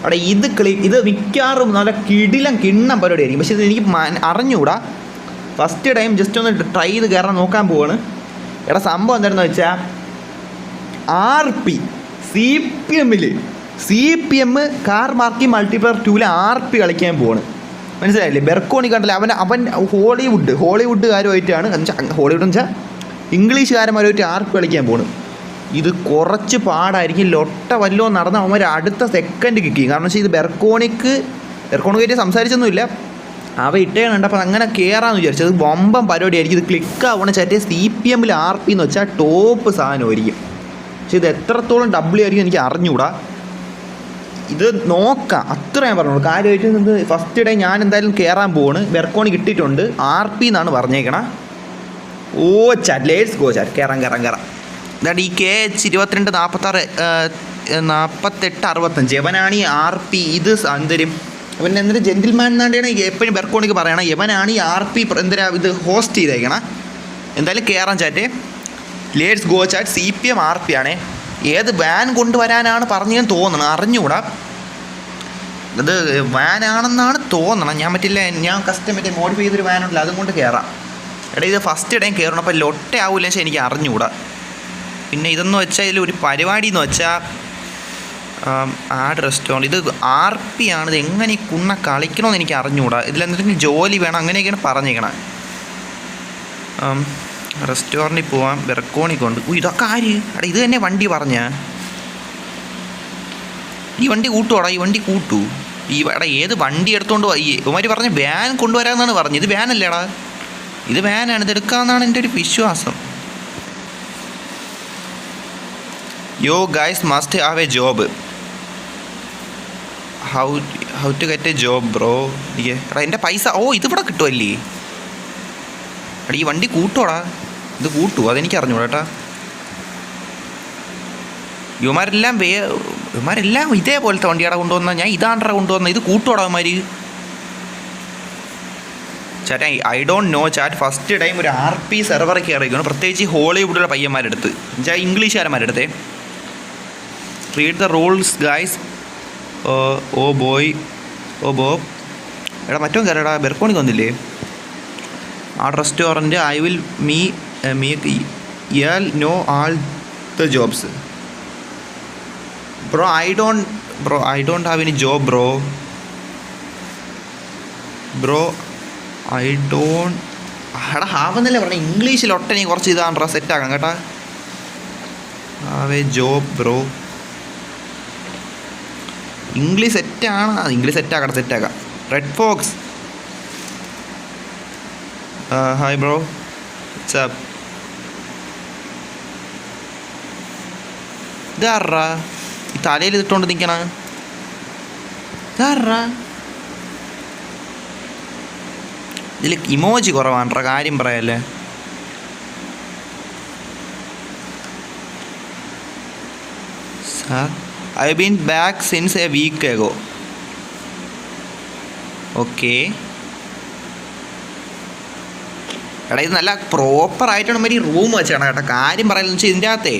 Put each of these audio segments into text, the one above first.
അവിടെ ഇത് മിക്കവാറും നല്ല കിണ്ണം പരിപാടിയായിരിക്കും. പക്ഷേ ഇത് എനിക്ക് അറിഞ്ഞുകൂടാ. ഫസ്റ്റ് ടൈം ജസ്റ്റ് ഒന്ന് ട്രൈ ചെയ്ത് കയറാൻ നോക്കാൻ പോവാണ്. എടാ സംഭവം എന്താണെന്ന് വെച്ചാൽ RP CPM car marquee multiplayer 2 RP കളിക്കാൻ പോവാണ്. മനസ്സിലായില്ലേ? ബെർക്കോണി കണ്ടല്ലേ, അവൻ ഹോളിവുഡുകാരുമായിട്ടാണ്, ഹോളിവുഡ് എന്ന് വെച്ചാൽ ഇംഗ്ലീഷുകാരന്മാരുമായിട്ട് RP കളിക്കാൻ പോവാണ്. ഇത് കുറച്ച് പാടായിരിക്കും. ലൊട്ട വല്ലോ നടന്ന അവന്മാർ അടുത്ത സെക്കൻഡ് കിക്ക് ചെയ്യും. കാരണം വെച്ചാൽ ഇത് ബെർക്കോണിക്കായിട്ട് സംസാരിച്ചൊന്നുമില്ല, അവ ഇട്ടേണുണ്ട്. അപ്പം അങ്ങനെ കയറാമെന്ന് വിചാരിച്ചത് വമ്പം പരിപാടിയായിരിക്കും. ഇത് ക്ലിക്ക് ആവണ ചാറ്റ് CPM RP എന്ന് വെച്ചാൽ ടോപ്പ് സാധനമായിരിക്കും. പക്ഷെ ഇത് എത്രത്തോളം ആയിരിക്കും എനിക്ക് അറിഞ്ഞുകൂടാ. ഇത് നോക്കാം, അത്ര ഞാൻ പറഞ്ഞോളൂ. കാര്യമായിട്ട് ഇത് ഫസ്റ്റ് ഡേ ഞാൻ എന്തായാലും കയറാൻ പോവാണ്. ബെർക്കോണി കിട്ടിയിട്ടുണ്ട്, RP എന്നാണ് പറഞ്ഞേക്കണം. ഓ ചാറ്റ് ലേറ്റ്സ് ഗോ ചാറ്റ്, കയറാം. ഇതാണ്ട് ഈ KH 22-48-65 എവനാണ് ഈ RP. ഇത് എന്തരും അവൻ എന്തൊരു ജെന്റിൽമാൻ എന്നാണ്ടാണ് എപ്പോഴും ബെർക്കോണിക്ക് പറയണം. എവനാണ് ഈ RP എന്തരാ ഇത് ഹോസ്റ്റ് ചെയ്തേക്കണം. എന്തായാലും കയറാൻ chat, lates go chat. CPM RP ആണേ. ഏത് വാൻ കൊണ്ടുവരാനാണ് പറഞ്ഞതെന്ന് തോന്നണം, അറിഞ്ഞുകൂടാ. ഇത് വാനാണെന്നാണ് തോന്നണം. ഞാൻ കസ്റ്റം മോഡിഫൈ ചെയ്തൊരു വാനുണ്ടല്ലോ, അതും കൊണ്ട് കയറാം. എടാ ഇത് ഫസ്റ്റ് ടൈം കയറണം, അപ്പോൾ ലൊട്ട ആവില്ല വെച്ചാൽ എനിക്ക് അറിഞ്ഞുകൂടാ. പിന്നെ ഇതെന്ന് വെച്ചാൽ ഇതിൽ ഒരു പരിപാടി എന്ന് വെച്ചാൽ ആഡ് റെസ്റ്റോറൻറ്റ്. ഇത് RP ആണ്. ഇത് എങ്ങനെ ഈ കുണ്ണ കളിക്കണമെന്ന് എനിക്ക് അറിഞ്ഞുകൂടാ. ഇതിലെന്തെങ്കിലും ജോലി വേണം അങ്ങനെയൊക്കെയാണ് പറഞ്ഞേക്കണം. റെസ്റ്റോറൻറ്റിൽ പോവാം, ബെർക്കോണി കൊണ്ട്. ഇതൊക്കെ ആര്? എടാ ഇത് തന്നെ വണ്ടി പറഞ്ഞ ഈ വണ്ടി കൂട്ടുവാടാ, ഈ വണ്ടി കൂട്ടൂ. എടാ ഏത് വണ്ടി എടുത്തോണ്ട് പോയി? ഇവന്മാർ പറഞ്ഞ വാൻ കൊണ്ടുവരാമെന്നാണ് പറഞ്ഞത്. ഇത് വാനല്ലേടാ, ഇത് വാനാണ്. ഇത് എടുക്കാമെന്നാണ് എൻ്റെ ഒരു വിശ്വാസം. Yo guys must have a job. How to get a job bro. എടാ എൻ്റെ പൈസ ഇതിവിടെ കിട്ടുമല്ലേ? എടാ ഈ വണ്ടി കൂട്ടുവാടാ, ഇത് കൂട്ടുമോ അതെനിക്ക് അറിഞ്ഞൂടാ കേട്ടാ. ഇവന്മാരെല്ലാം ഇതേപോലത്തെ വണ്ടിയാടാ കൊണ്ടുവന്ന. ഞാൻ ഇതാണ്ടാ കൊണ്ടുവന്ന. ഇത് കൂട്ടുവാടാ അവന്മാർ. Chat I don't know chat. First time ഒരു RP സെർവർ കയറിയിരിക്കണം, പ്രത്യേകിച്ച് ഹോളിവുഡിലുള്ള പയ്യന്മാരെടുത്ത്, എന്നുവെച്ചാൽ ഇംഗ്ലീഷുകാരന്മാരെടുത്തേ. Read the rules guys. Oh boy എടാ മറ്റോ കയറടാ. ബെർക്കോണിക്ക് വന്നില്ലേ? ആ restaurant I will make no all the jobs bro. I don't have any job bro. I don't. എടാ ഹാവെന്നല്ലേ പറഞ്ഞ, ഇംഗ്ലീഷിൽ ഒട്ടനെ കുറച്ച് ഇതാണ്ടാ, സെറ്റാക്കാം കേട്ടാ. Have a job bro. English സെറ്റാണ്. ഇംഗ്ലീഷ് സെറ്റാക്കാം. Red fox hi bro, WhatsApp. ഇതാറാ ഈ തലയിൽ ഇട്ടുകൊണ്ട് നിൽക്കണ? ഇതാറാ? ഇതിൽ ഇമോജി കുറവാണ്ട്രാ, കാര്യം പറയല്ലേ. Sir I been back since a week ago. Okay. എടാ ഇത് നല്ല പ്രോപ്പറായിട്ടാണ് മതി റൂം വെച്ചാണ് കേട്ടോ. കാര്യം പറയാമെന്ന് വെച്ചാൽ ഇതിൻ്റെ അകത്തേ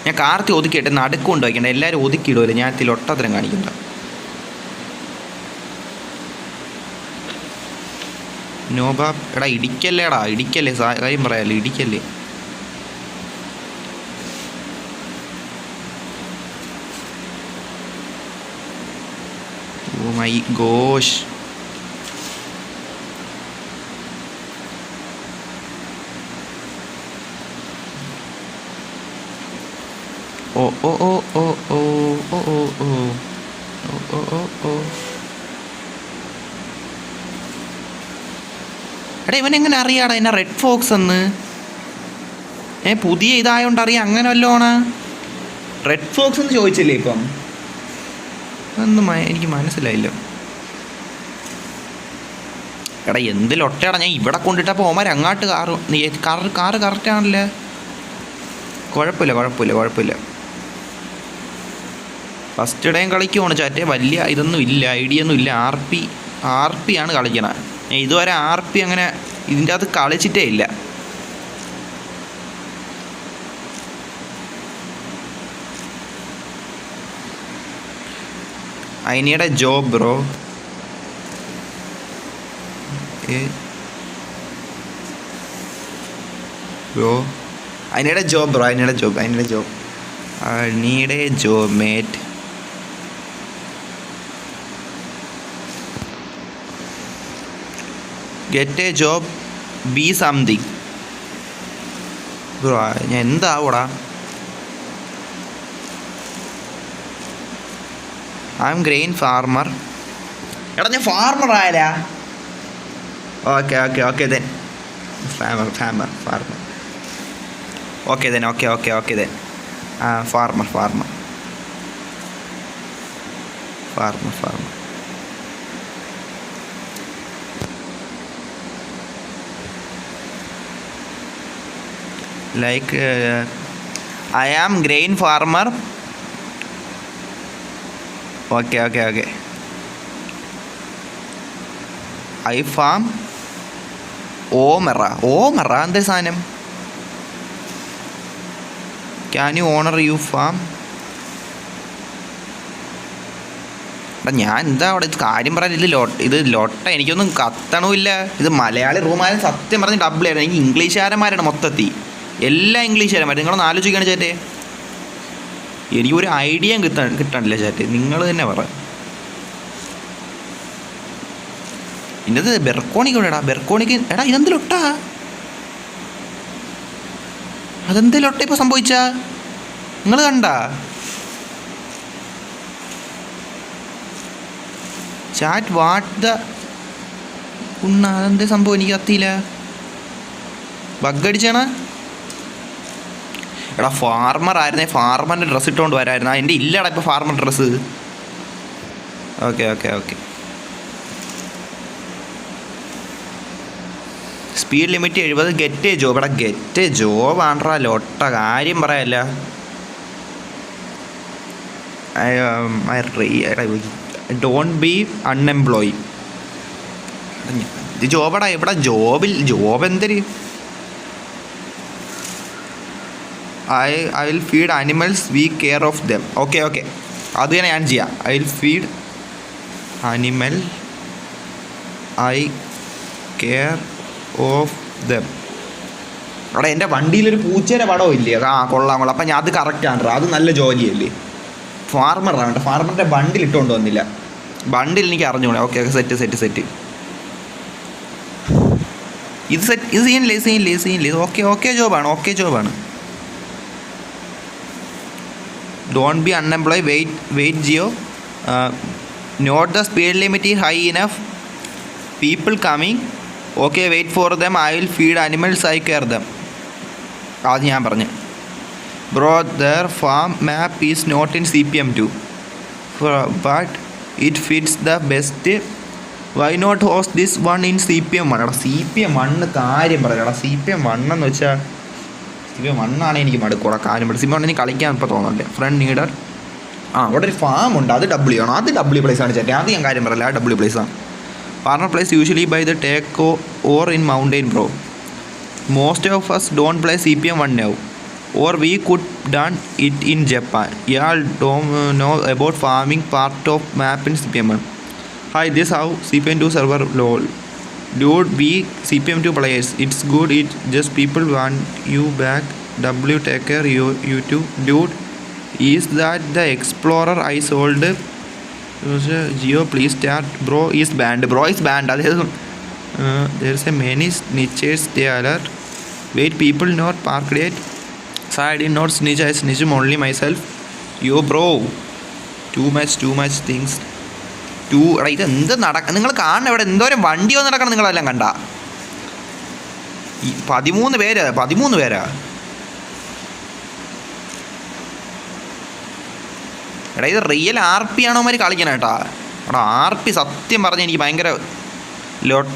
ഞാൻ കാർത്തി ഒതുക്കിയിട്ട് നടുക്ക് കൊണ്ട് വയ്ക്കണ്ട. എല്ലാവരും ഒതുക്കിയിടുമല്ലോ, ഞാൻ ഇതിൽ ഒട്ടത്തരം കാണിക്കണ്ട. നോബാ എടാ ഇടിക്കല്ലേടാ, ഇടിക്കല്ലേ. കാര്യം പറയാമല്ലോ, ഇടിക്കല്ലേ. Oh my gosh. ഓ ഓ ഓ ഓ ഓ ഓ ഓ ഓ ഓ ഓ ഓ. എടാ ഇവൻ എങ്ങനെ അറിയാടാ എന്നെ റെഡ് ഫോക്സ് എന്ന്? പുതിയ ഇതായോണ്ട് അറിയാം അങ്ങനെ വല്ലോണ? റെഡ് ഫോക്സ് എന്ന് ചോദിച്ചില്ലേ ഇപ്പം? അതൊന്നും എനിക്ക് മനസ്സിലായില്ല. എടാ എന്തിലൊട്ടേടാ, ഞാൻ ഇവിടെ കൊണ്ടിട്ടപ്പോൾ ഓമാർ അങ്ങോട്ട് കാറ് കറക്റ്റാണല്ലേ. കുഴപ്പമില്ല. ഫസ്റ്റ് ഡേയും കളിക്കുവാണ് ചാറ്റേ. വലിയ ഇതൊന്നും ഇല്ല, ഐഡിയ ഒന്നും ഇല്ല. RP ആണ് കളിക്കണത്. ഇതുവരെ RP അങ്ങനെ ഇതിൻ്റെ അകത്ത് കളിച്ചിട്ടേ ഇല്ല. I need a job bro. Bro I need a job bro. I need a job. I need a job. I need a job mate. Get a job. Be something. Bro ഞാൻ എന്താവൂടാ? I'm grain farmer. എടാ ഞാൻ farmer ആയാലാ? Okay okay okay then farmer. Okay then okay then farmer. Like I am grain farmer. Okay I farm ഓമറ എന്തൊരു സാധനം? Can you owner you farm? എടാ ഞാൻ എന്താ അവിടെ കാര്യം പറയാൻ? ഇത് ലൊട്ട എനിക്കൊന്നും കത്തണമില്ല. ഇത് മലയാളി റൂമായാലും സത്യം പറഞ്ഞ് ഡബിൾ ആയിരുന്നു. എനിക്ക് ഇംഗ്ലീഷുകാരന്മാരാണ് മൊത്തത്തിൽ, എല്ലാ ഇംഗ്ലീഷുകാരന്മാരും. നിങ്ങളൊന്ന് ആലോചിക്കുകയാണ് ചേട്ടേ, എനിക്കൊരു ഐഡിയ കിട്ടണില്ല ചേട്ടേ, നിങ്ങൾ തന്നെ പറ. ഇന്നത് ബെർക്കോണിക്ക് എടാ, ബെർക്കോണിക്ക് എടാ ഇതെന്ത് ലൊട്ടാ? അതെന്ത് ലൊട്ട ഇപ്പോൾ സംഭവിച്ച നിങ്ങൾ കണ്ട? ചാറ്റ് വാട്ട് ദ അതെന്ത് സംഭവം? എനിക്ക് കത്തിയില്ല. ബഗ് അടിച്ചാണ്. എടാ ഫാർമർ ആയിരുന്നേ, ഫാർമറിൻ്റെ ഡ്രസ്സ് ഇട്ടുകൊണ്ട് വരായിരുന്നു. എൻ്റെ ഇല്ലടാ ഇപ്പോൾ farmer dress. Okay speed limit 70. Get a job. എടാ ഗെറ്റ് എ ജോബ് ആണ്ട്രാ ലൊട്ട, കാര്യം പറയല്ല. Don't be unemploy. ഇത് ജോബടാ. ഇവിടെ ജോബ് എന്തൊരു I will feed animals, we care of them. Okay അത് തന്നെ ഞാൻ ചെയ്യാം. I will feed animal, I care of them. അവിടെ എൻ്റെ വണ്ടിയിലൊരു പൂച്ചയുടെ പടവും ഇല്ലേ? കൊള്ളാം. അപ്പം ഞാൻ അത് കറക്റ്റാണ്. അത് നല്ല ജോലിയല്ലേ? ഫാർമറാണ്. ഫാർമറിൻ്റെ ബണ്ടിൽ ഇട്ടുകൊണ്ട് വന്നില്ല. ബണ്ടിൽ എനിക്ക് അറിഞ്ഞൂടെ. Okay set. ഇത് സീനില്ലേ? ഓക്കെ ജോബാണ്. Don't be unemploy. വെയിറ്റ് ജിയോ. Note the speed limit is high enough. People coming. Okay wait for them. I will feed animals, I care them. അത് ഞാൻ പറഞ്ഞു. Bro their farm map is not in CPM2 but it fits the best. Why not host this one in CPM1? എടാ CPM1 കാര്യം പറയാം. എടാ CPM1 എന്ന് വെച്ചാൽ CPM1 ആണ് എനിക്ക് മടുക്കൂടാ. കാര്യം പറയാം. CPM1 എനിക്ക് കളിക്കാൻ ഇപ്പോൾ തോന്നുന്നുണ്ട്. ഫ്രണ്ട് നീഡർ. അവിടെ ഒരു ഫാം ഉണ്ട്. അത് W ആണ്. അത് W പ്ലേസ് ആണ് ചേട്ടൻ. അത് ഞാൻ കാര്യം പറയില്ല. ആ W പ്ലേസ് ആണ്. Farmer plays usually by the take or in mountain bro. Most of us don't play CPM1 now, or we could done it in Japan. Y'all don't know about farming part of map in CPM1. Hi, this how CPM2 server lol. Dude, we CPM2 players. It's good. It just people want you back. W take care. You too. Dude, is that the explorer I sold? Geo please start. Bro is banned. There's a many snitches there. Wait, people not parked yet. So I did not snitch. I snitch only myself. Yo bro, too much things. ഇത് എന്ത് നിങ്ങൾ കാണണം. ഇവിടെ എന്തോരം വണ്ടി വന്ന് നടക്കണം. നിങ്ങളെല്ലാം കണ്ട 13 പേരാ. എടാ ഇത് റിയൽ RP ആണോ മാതിരി കളിക്കണം കേട്ടാ. എടാ RP സത്യം പറഞ്ഞാൽ എനിക്ക് ഭയങ്കര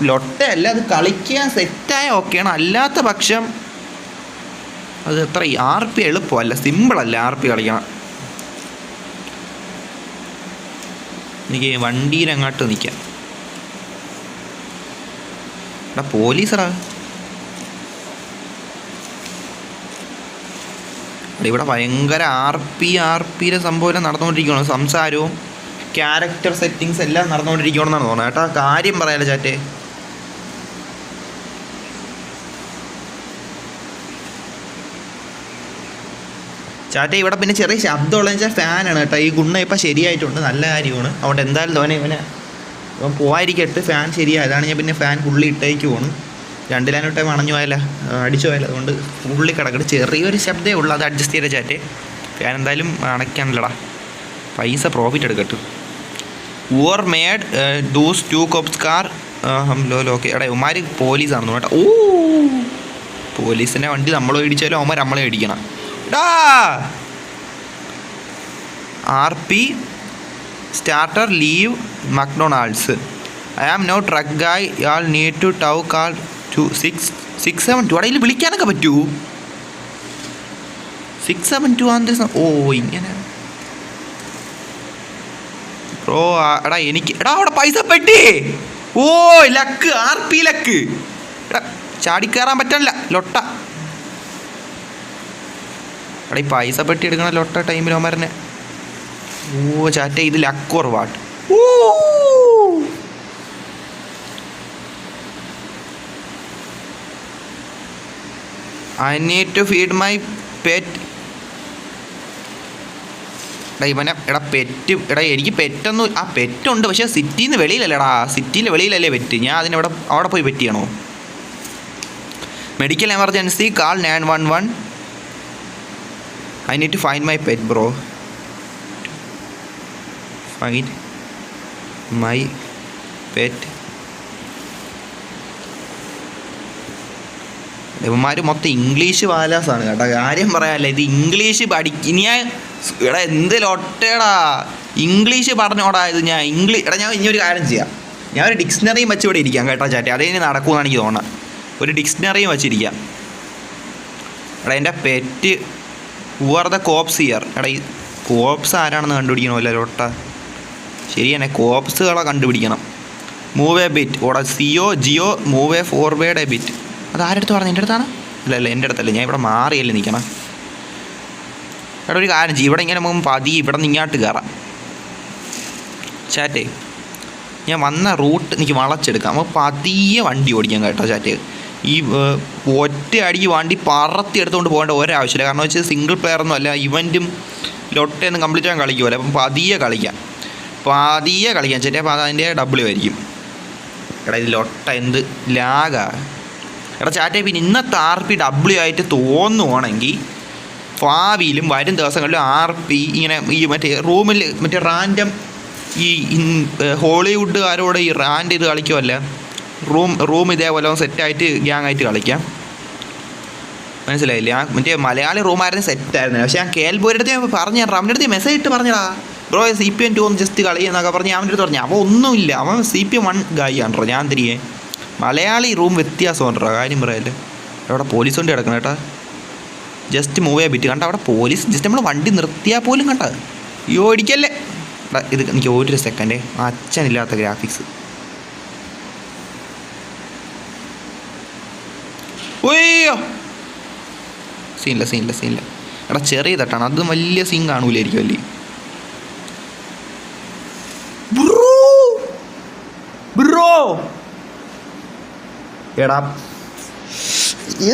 ലൊട്ടയല്ല. അത് കളിക്കാൻ സെറ്റായ ഓക്കെയാണ്. അല്ലാത്ത പക്ഷം അത് അത്ര RP എളുപ്പമല്ല, സിമ്പിളല്ല RP കളിക്കണം. എനിക്ക് വണ്ടിയിലങ്ങോട്ട് നിൽക്കാം. എടാ പോലീസറാ. ഇവിടെ ഭയങ്കര RPയുടെ സംഭവം നടന്നുകൊണ്ടിരിക്കുകയാണ്. സംസാരവും ക്യാരക്ടർ സെറ്റിങ്സ് എല്ലാം നടന്നുകൊണ്ടിരിക്കുകയാണെന്നാണ് തോന്നുന്നത് കേട്ടോ. കാര്യം പറയാലോ ചാറ്റേ. ചാറ്റേ ഇവിടെ പിന്നെ ചെറിയ ശബ്ദമുള്ളതെന്ന് വെച്ചാൽ ഫാനാണ് കേട്ടോ. ഈ ഗുണ്ണ ഇപ്പം ശരിയായിട്ടുണ്ട്, നല്ല കാര്യമാണ്. അതുകൊണ്ട് എന്തായാലും ഇവൻ പോകാതിരിക്കട്ട്. ഫാൻ ശരിയായതാണ്. ഞാൻ പിന്നെ ഫാൻ ഫുള്ളി ഇട്ടേക്ക് പോകണം. 2 ലാനോട്ടേ അണഞ്ഞു പോയാലോ, അടിച്ചു പോയാലോ. അതുകൊണ്ട് ഫുള്ളി കിടക്കട്ട്. ചെറിയൊരു ശബ്ദമേ ഉള്ളൂ, അത് അഡ്ജസ്റ്റ് ചെയ്ത ചാറ്റേ. ഫാൻ എന്തായാലും അണയ്ക്കാനല്ലടാ, പൈസ പ്രോഫിറ്റ് എടുക്കട്ടു. Or made those 2 cops car okay. എടാ ഇവന്മാർ പോലീസാണെന്ന് കേട്ടോ. ഓ പോലീസിൻ്റെ വണ്ടി നമ്മൾ മേടിച്ചാലും അവന്മാർ നമ്മളെ മേടിക്കണം. RP starter leave McDonald's. I am no truck guy. Y'all need to tow call 672. അവിടെ ഇതിൽ വിളിക്കാനൊക്കെ പറ്റൂ? 672 ആണ്. ഓ ഇങ്ങനെ ബ്രോ. എടാ എനിക്ക് അവിടെ പൈസ പെട്ടി. ഓ ലക്ക്, RP ലക്ക്. എടാ ചാടിക്കയറാൻ പറ്റണില്ല ലൊട്ട. എടാ ഈ പൈസ പെട്ടി എടുക്കണ ലൊട്ട ടൈമിൽ അവന്മാരനെ. ഓ ചാറ്റ ഇത് ലക്ക് കുറവാട്ട്. Oh I need to feed my pet. എടാ പെറ്റ്. എടാ എനിക്ക് പെറ്റൊന്നും, ആ പെറ്റുണ്ട് പക്ഷേ സിറ്റിയിൽ നിന്ന് വെളിയിലല്ലേടാ. സിറ്റിയിൽ വെളിയിലല്ലേ പെറ്റ്. ഞാൻ അവിടെ പോയി പെറ്റ് ചെയ്യണോ? Medical emergency call 911. I need to find my pet bro. Find my pet. ഇവന്മാർ മൊത്തം ഇംഗ്ലീഷ് വാലാസാണ് കേട്ടോ. കാര്യം പറയാനല്ല, ഇത് ഇംഗ്ലീഷ് ഇനി എടാ എന്ത് ലൊട്ടേടാ ഇംഗ്ലീഷ് പറഞ്ഞോടാ. ഇത് ഞാൻ എടാ ഞാൻ ഇനി ഒരു കാര്യം ചെയ്യാം. ഞാൻ ഒരു ഡിക്ഷണറിയും വെച്ച് ഇവിടെ ഇരിക്കാം കേട്ടോ ചാറ്റേ. അതേ നടക്കുമെന്നാണ് എനിക്ക് തോന്നുന്നത്. ഒരു ഡിക്ഷണറിയും വെച്ചിരിക്കാം. എടാ എൻ്റെ pet who are the cops here. എടാ ഈ കോപ്സ് ആരാണെന്ന് കണ്ടുപിടിക്കണമല്ലോ ലൊട്ട. ശരിയാണ്, കോപ്സുകളെ കണ്ടുപിടിക്കണം. Move a bit. ഓടാ ജിയോ move a forward a bit. അത് ആരെടുത്ത് പറഞ്ഞു? എൻ്റെ അടുത്താണ്? അല്ല എൻ്റെ അടുത്തല്ല, ഞാൻ ഇവിടെ മാറിയല്ലേ നിൽക്കണം. എടാ ഒരു കാര്യം ചെയ്യും, ഇവിടെ ഇങ്ങനെ പതിയെ ഇവിടെ നിന്ന് ഇങ്ങോട്ട് കയറാം ചാറ്റേ. ഞാൻ വന്ന റൂട്ട് എനിക്ക് വളച്ചെടുക്കാം. അപ്പോൾ പതിയെ വണ്ടി ഓടിക്കാം കേട്ടോ ചാറ്റേ. ഈ ഒറ്റ അടിക്ക് വണ്ടി പറത്തി എടുത്തുകൊണ്ട് പോകേണ്ട ഒരാവശ്യമില്ല. കാരണം വെച്ചാൽ സിംഗിൾ പ്ലെയർ ഒന്നും അല്ല, ഇവൻറ്റും ലൊട്ടയൊന്നും കംപ്ലീറ്റ് ആകാൻ കളിക്കുമല്ലോ. അപ്പം പതിയെ കളിക്കാം ചേട്ടാ. അപ്പോൾ അതിൻ്റെ ഡബിൾ ആയിരിക്കും. എടാ ഇത് ലൊട്ട എന്ത് ലാഗാ. എടാ ചാറ്റേ പിന്നെ ഇന്നത്തെ RP W ആയിട്ട് തോന്നുവാണെങ്കിൽ ഭാവിയിലും വരും ദിവസങ്ങളിലും RP ഇങ്ങനെ ഈ മറ്റേ റൂമിൽ മറ്റേ റാൻഡം ഈ ഹോളിവുഡുകാരോട് ഈ റാൻഡ് ഇത് കളിക്കുമല്ല, റൂം ഇതേപോലെ സെറ്റായിട്ട് ഗ്യാങ് ആയിട്ട് കളിക്കാം. മനസ്സിലായില്ലേ? മറ്റേ മലയാളി റൂമായിരുന്നു സെറ്റായിരുന്നു. പക്ഷേ ഞാൻ കേൾബോയുടെ അടുത്ത് ഞാൻ പറഞ്ഞു, അവൻ്റെ അടുത്ത് മെസ്സേജ് ഇട്ട് പറഞ്ഞടാ ബ്രോ CPM 2 ഒന്ന് ജസ്റ്റ് കളി എന്നൊക്കെ പറഞ്ഞ് അവൻ്റെ അടുത്ത് പറഞ്ഞു. അവൻ ഒന്നുമില്ല, അവൻ CPM 1 ഗായി ആണോ. ഞാൻ തിരികെ മലയാളി റൂം വ്യത്യാസമുണ്ടോ കാര്യം പറയല്ലേ. അവിടെ പോലീസ് വണ്ടി കിടക്കണം കേട്ടാ. ജസ്റ്റ് മൂവ് ചെയ്യാൻ പറ്റും കണ്ട. അവിടെ പോലീസ് ജസ്റ്റ് നമ്മൾ വണ്ടി നിർത്തിയാൽ പോലും കണ്ട. അയ്യോ ഇടിക്കല്ലേ. ഇത് എനിക്ക് ഒരു സെക്കൻഡ്, അച്ഛനില്ലാത്ത ഗ്രാഫിക്സ്. ഓയ്യോ സീനില്ല. എടാ ചെറിയ തട്ടാണ്, അത് വലിയ സീൻ കാണൂലായിരിക്കും അല്ലേ. ബ്രോ എടാ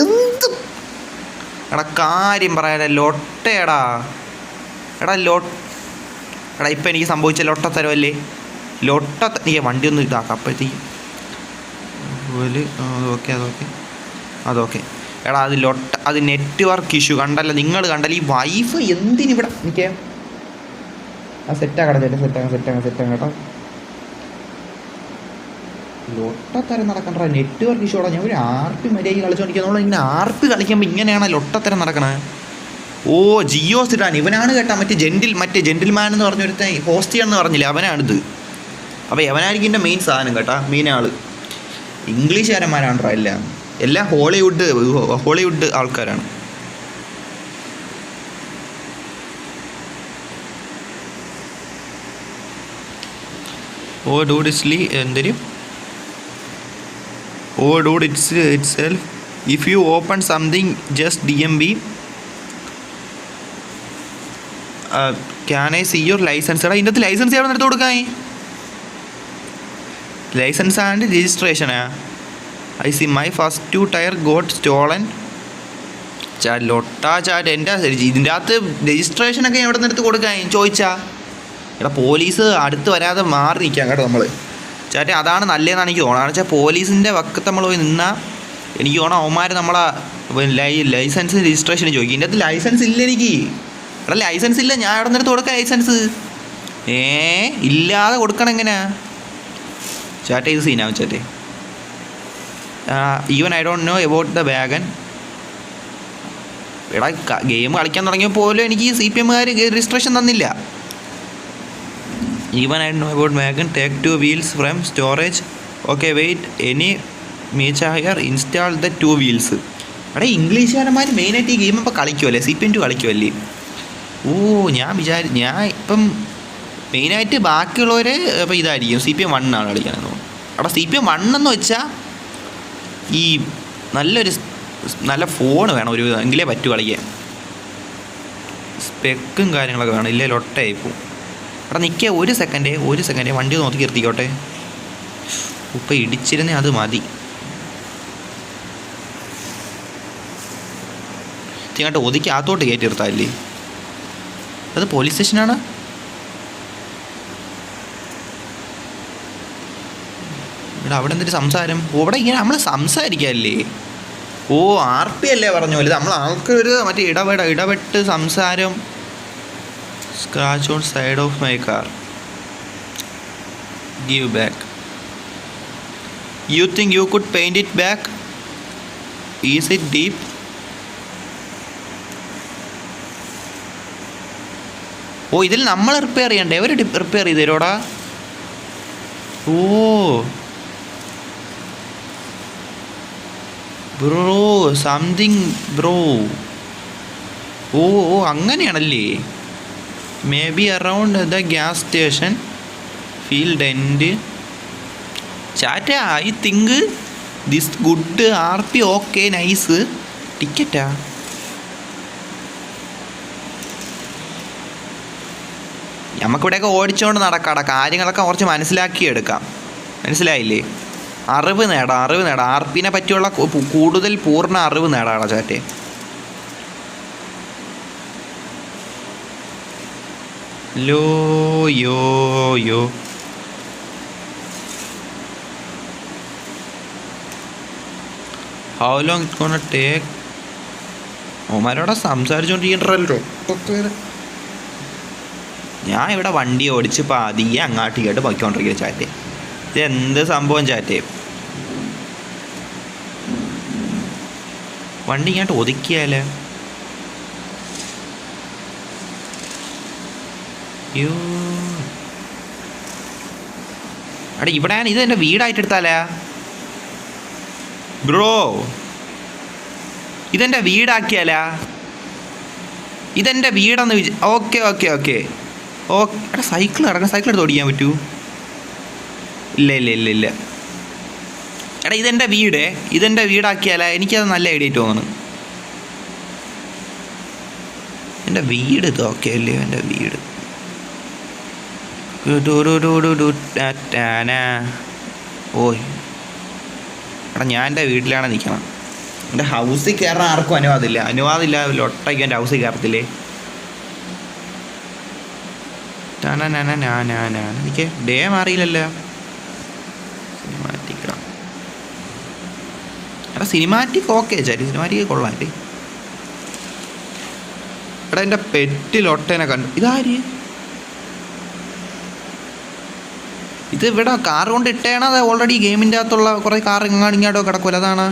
എന്ത് എടാ കാര്യം പറയാ ലൊട്ടേടാ. എടാ ഇപ്പം എനിക്ക് സംഭവിച്ച ലൊട്ടത്തരമല്ലേ. നീ വണ്ടി ഒന്ന് ഇതാക്കാം അപ്പോഴത്തേക്കും അതൊക്കെ. എടാ അത് നെറ്റ്വർക്ക് ഇഷ്യൂ കണ്ടല്ലോ, നിങ്ങൾ കണ്ടല്ലോ. ഈ വൈഫൈ എന്തിനിവിടെ എനിക്ക് സെറ്റാക്കണം കേട്ടോ. ലൊട്ടത്തരം നടക്കണ്ട നെറ്റ്വർക്ക് ഇഷ്യൂ. ഞാൻ ഒരു RP മര്യാദ കളിച്ചോണ്ടിരിക്കുന്നുള്ള. ഇങ്ങനെ RP കളിക്കുമ്പോൾ ഇങ്ങനെയാണ് ലൊട്ടത്തരം നടക്കണേ. ഓ ജിയോ സിഡാൻ ഇവനാണ് കേട്ടോ. മറ്റേ ജെന്റിൽമാൻ എന്ന് പറഞ്ഞൊരുത്ത ഹോസ്റ്റ് ചെയ്യാന്ന് പറഞ്ഞില്ലേ, അവനാണിത്. അപ്പോൾ അവനായിരിക്കും എൻ്റെ മെയിൻ സാധനം കേട്ടോ. മെയിൻ ആൾ ഇംഗ്ലീഷുകാരന്മാരാണോ എല്ലാം ഹോളിവുഡ് ആൾക്കാരാണ്. ഓ ഡൂഡിസ്ലി എന്തൊരു dude itself. If you open something just DM me. Can I see your license? എടാ ഇതിൻ്റെ ലൈസൻസ് എവിടെ നിന്ന് എടുത്ത് കൊടുക്കാൻ? ലൈസൻസ് ആൻഡ് രജിസ്ട്രേഷനാ. I see my first 2 tyre got stolen. Chat എൻ്റെ ഇതിൻ്റെ അകത്ത് രജിസ്ട്രേഷനൊക്കെ എവിടെ നിന്ന് എടുത്ത് കൊടുക്കാൻ ചോദിച്ചാ? എടാ പോലീസ് അടുത്ത് വരാതെ മാറി നിൽക്കാം കേട്ടോ നമ്മൾ. ചാറ്റെ അതാണ് നല്ലതെന്നാണ് എനിക്ക് തോന്നുന്നത്. കാരണം വെച്ചാൽ പോലീസിൻ്റെ വക്കത്ത് നമ്മൾ പോയി നിന്നാൽ എനിക്ക് തോന്നണം അവന്മാർ നമ്മളെ ലൈസൻസ് രജിസ്ട്രേഷൻ ചോദിക്കും. ഇതിൻ്റെ അകത്ത് ലൈസൻസ് ഇല്ല എനിക്ക്. എടാ ലൈസൻസ് ഇല്ല, ഞാൻ എവിടെ നിന്ന് എടുത്ത് കൊടുക്കാം ലൈസൻസ്? ഇല്ലാതെ കൊടുക്കണം എങ്ങനെയാ? ചാറ്റെ ഇത് സീനാവും ചാറ്റെ. Even I don't know about the wagon. എടാ ഗെയിം കളിക്കാൻ തുടങ്ങിയപ്പോൾ പോലും എനിക്ക് CPM-കാർ രജിസ്ട്രേഷൻ തന്നില്ല. Even I know about wagon take 2 wheels from storage. Okay wait any മീച്ച ഹയർ ഇൻസ്റ്റാൾ ദ 2 വീൽസ്. എടാ ഇംഗ്ലീഷുകാരന്മാർ മെയിനായിട്ട് ഈ ഗെയിം ഇപ്പോൾ കളിക്കുമല്ലേ, CPM2 കളിക്കുമല്ലേ? ഞാൻ ഇപ്പം മെയിനായിട്ട് ബാക്കിയുള്ളവർ ഇപ്പോൾ ഇതായിരിക്കും CPM1 ആണ് കളിക്കാനെന്ന് തോന്നുന്നു. അവിടെ CPM1 എന്ന് വെച്ചാൽ ഈ നല്ല ഫോൺ വേണം ഒരു എങ്കിലേ പറ്റൂ കളിക്കാൻ. സ്പെക്കും കാര്യങ്ങളൊക്കെ വേണം, ഇല്ലേ ലൊട്ടയായി പോവും. അവിടെ നിൽക്കുക ഒരു സെക്കൻഡ് വണ്ടി നോക്കി നിർത്തിക്കോട്ടെ. ഇപ്പം ഇടിച്ചിരുന്നേ അത് മതി. ഇങ്ങോട്ട് ഒതുക്കി അകത്തോട്ട് കയറ്റി നിർത്താല്ലേ? അത് പോലീസ് സ്റ്റേഷനാണ്. ഇവിടെ അവിടെ എന്തൊരു സംസാരം? ഇവിടെ ഇങ്ങനെ നമ്മൾ സംസാരിക്കാല്ലേ? RP അല്ലേ പറഞ്ഞു പോലെ നമ്മൾ ആൾക്കൊരു മറ്റേ ഇടപെട്ട് സംസാരം. Scratch on side of my car, give back. You think you could paint it back? Is it deep? ഇതിൽ നമ്മൾ റിപ്പയർ ചെയ്യണ്ടേ? അവർ റിപ്പയർ ചെയ്ത് തരോടാ? Bro something bro. അങ്ങനെയാണല്ലേ? Maybe around the gas station field end. ചാറ്റാ I think this good RP. Okay nice. ടിക്കറ്റാ? നമുക്കിവിടെയൊക്കെ ഓടിച്ചുകൊണ്ട് നടക്കാടാ, കാര്യങ്ങളൊക്കെ കുറച്ച് മനസ്സിലാക്കിയെടുക്കാം. മനസ്സിലായില്ലേ? അറിവ് നേടാം. RPനെ പറ്റിയുള്ള കൂടുതൽ പൂർണ്ണ അറിവ് നേടാടാ ചാറ്റെ. Yo how long it gonna take? ഓമാരോടെ സംസാരിച്ചുകൊണ്ടിരിക്കണ്ടല്ലോ. ഞാൻ ഇവിടെ വണ്ടി ഓടിച്ച് പതിയെ അങ്ങാട്ടിക്കായിട്ട് പൊയ്ക്കൊണ്ടിരിക്കുക ചാറ്റെ. ഇതെന്ത് സംഭവം ചാറ്റെ? വണ്ടി ഇങ്ങോട്ട് ഒതുക്കിയാലേ? ഇവിടെ ഇത് എൻ്റെ വീടായിട്ട് എടുത്താലേ ബ്രോ? ഇതെൻ്റെ വീടാക്കിയാലാ? ഇതെൻ്റെ വീടെന്ന് ഓക്കെ. സൈക്കിൾ എടുത്ത് ഓടിക്കാൻ പറ്റൂ? ഇല്ല. എടാ ഇതെൻ്റെ വീടാക്കിയാലാ? എനിക്കത് നല്ല ഐഡിയ ആയിട്ട് തോന്നുന്നു. എൻ്റെ വീട് ഇത് ഓക്കെ അല്ലേ? എൻ്റെ വീട് എടാ ഞാൻ എൻ്റെ വീട്ടിലാണ് നിൽക്കണം. എൻ്റെ ഹൗസിൽ കയറാൻ ആർക്കും അനുവാദമില്ല. ലൊട്ടയ്ക്ക് എൻ്റെ ഹൗസിൽ കയറത്തില്ലേ? എനിക്ക് ഡേ മാറിയില്ലല്ലോ. സിനിമാറ്റിക് ഓക്കെ ചാരി, സിനിമാറ്റിക് കൊള്ളാം. എടാ എൻ്റെ പെറ്റിൽ ഒട്ടേനെ കണ്ടു. ഇതാര്? ഇത് ഇവിടെ കാർ കൊണ്ട് ഇട്ടേണ? അത് ഓൾറെഡി ഗെയിമിൻ്റെ അകത്തുള്ള കുറേ കാർ ഇങ്ങാട്ടോ കിടക്കുമല്ലോ, അതാണ്.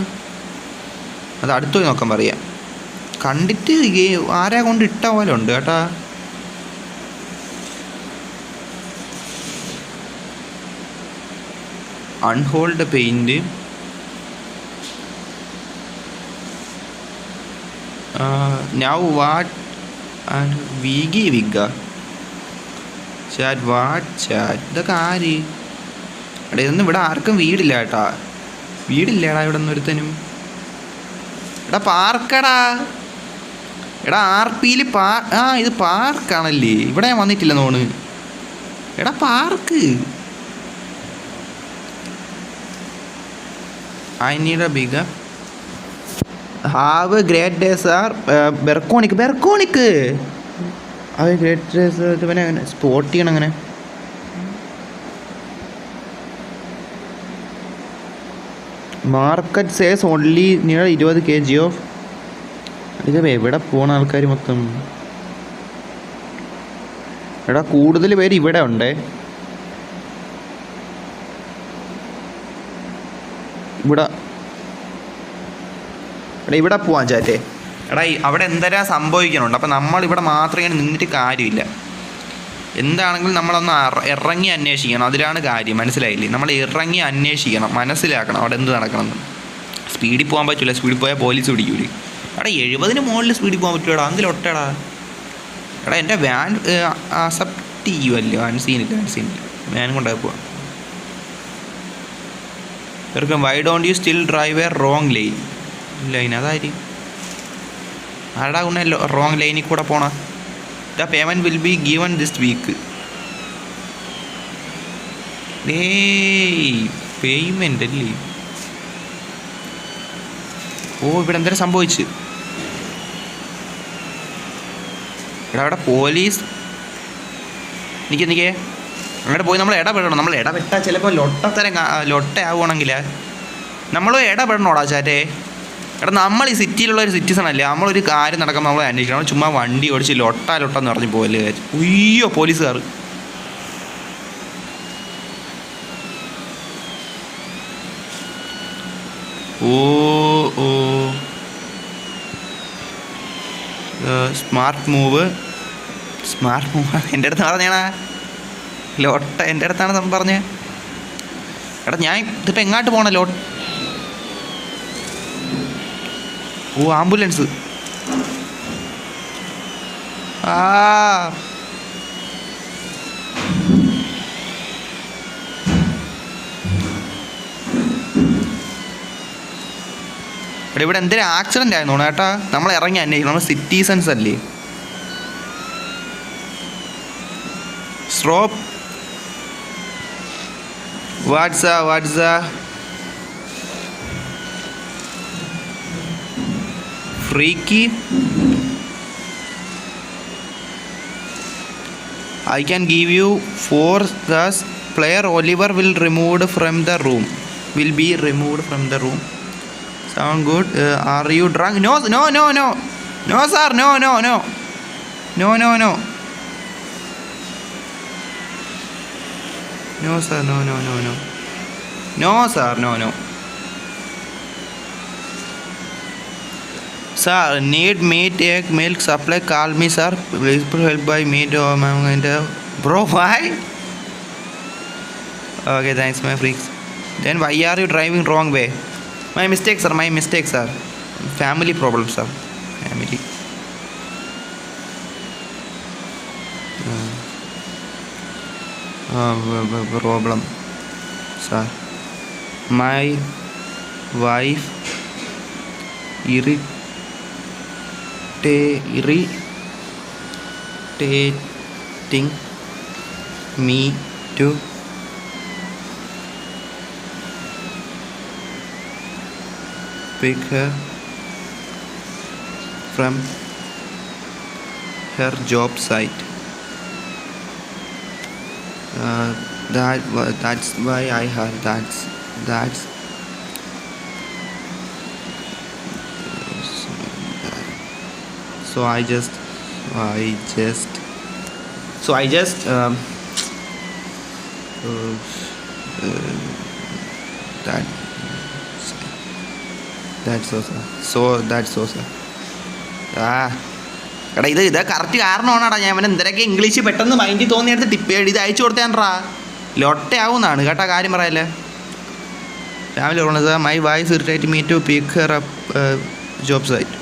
അത് അടുത്ത് പോയി നോക്കാൻ പറയാം. കണ്ടിട്ട് ആരാ കൊണ്ട് ഇട്ട പോലെ ഉണ്ട് കേട്ടാ. Unhold paint. Now what and വിഗ ചാറ്റ് വാട്ട് ചാറ്റ്. ഇതൊക്കെ ആര്? എടാ ഇതൊന്നും ഇവിടെ ആർക്കും വീടില്ല കേട്ടാ. വീടില്ലേടാ ഇവിടെ ഒന്നും ഒരുത്തനും. എടാ പാർക്കടാ. എടാ RPയിൽ ഇത് പാർക്കാണല്ലേ, ഇവിടെ ഞാൻ വന്നിട്ടില്ല തോണ്. എടാ park, I need a big have a great day sir. ബെർക്കോണിക്ക് have a great day sir. ഇവനെ അങ്ങനെ സ്പോട്ട് ചെയ്യണം. അങ്ങനെ market says only near 20 kg off. ഇത് എവിടെ പോണ ആൾക്കാർ മൊത്തം? എടാ കൂടുതൽ പേര് ഇവിടെ ഉണ്ടേ. ഇവിടെ പോവാൻ ചാറ്റേ. എടാ അവിടെ എന്തരാ സംഭവിക്കണുണ്ട്. അപ്പം നമ്മളിവിടെ മാത്രം ഇങ്ങനെ നിന്നിട്ട് കാര്യമില്ല. എന്താണെങ്കിലും നമ്മളൊന്ന് ഇറങ്ങി അന്വേഷിക്കണം. അതിലാണ് കാര്യം, മനസ്സിലായില്ലേ? നമ്മൾ ഇറങ്ങി അന്വേഷിക്കണം, മനസ്സിലാക്കണം അവിടെ എന്ത് നടക്കണമെന്ന്. സ്പീഡിൽ പോകാൻ പറ്റില്ല, സ്പീഡിൽ പോയാൽ പോലീസ് പിടിക്കൂലേ. എടാ 70 മുകളിൽ സ്പീഡിൽ പോകാൻ പറ്റുമോടാ? അതിലൊട്ടടാ. എടാ എൻ്റെ വാൻ അക്സെപ്റ്റ് ചെയ്യുമല്ലോ. അൻസീനില്ല വാൻ കൊണ്ടുപോയി പോവാം. ഇവർക്കും why don't you still drive a wrong line അതായിരിക്കും. ആടാ ഉണ്ണ റോങ് ലൈനിൽ കൂടെ പോണ. The payment will be given this week. Payment അല്ലേ? ഓ ഇവിടെ എന്തെങ്കിലും സംഭവിച്ചു. എടാ അവിടെ പോലീസ് നിൽക്കേ. അങ്ങോട്ട് പോയി നമ്മൾ ഇടപെടണം. നമ്മൾ ഇടപെട്ടാൽ ചിലപ്പോൾ ലൊട്ടയാവുകയാണെങ്കിൽ നമ്മൾ ഇടപെടണോടാ ചാറ്റേ. എടാ നമ്മൾ ഈ സിറ്റിയിലുള്ള ഒരു സിറ്റിസൺ അല്ലേ, നമ്മളൊരു കാര്യം നടക്കുമ്പോൾ നമ്മൾ അന്വേഷിക്കണം. ചുമ്മാ വണ്ടി ഓടിച്ച് ലൊട്ടെന്ന് പറഞ്ഞ് പോകല്ലേ. ഉയ്യോ പോലീസുകാർ. ഓ സ്മാർട്ട് മൂവ് എൻ്റെ അടുത്ത് പറഞ്ഞേണാ. ലോട്ട എൻ്റെ അടുത്താണ് പറഞ്ഞേ. എടാ ഞാൻ ഇതിപ്പോൾ എങ്ങോട്ട് പോകണം? ഓ ആംബുലൻസ്. ഇവിടെ എന്തെങ്കിലും ആക്സിഡൻ്റ് ആയിരുന്നു ചേട്ടാ. നമ്മൾ ഇറങ്ങി അന്വേഷിക്കണം. നമ്മൾ സിറ്റിസൺസ് അല്ലേ. Stop. What's freaky. I can give you 4 thus player Oliver will be removed from the room. Sound good? Are you drunk? No sir, no. No sir, no. Sir, need meat, egg, milk supply. Call me, sir. Please help by meat. Bro, why? Okay, thanks, my freaks. Then why are you driving wrong way? My mistake, sir. Family problem, sir. Family. Problem, sir. My wife irritating me to pick her from her job site. That's why I heard. That's So I just that's so sir. എടാ ഇത് correct കാരണമാണാടാ. ഞാൻ അവൻ എന്തൊക്കെ English പെട്ടെന്ന് മൈൻഡിൽ തോന്നിയെടുത്ത് tip ഇത് അയച്ചു കൊടുത്തേണ്ടാ. ലൊട്ടയാവുന്നതാണ് കേട്ടോ, കാര്യം പറയല്ലേ. ഫാമിലി പറഞ്ഞത് my wife irritate me to pick her up job site.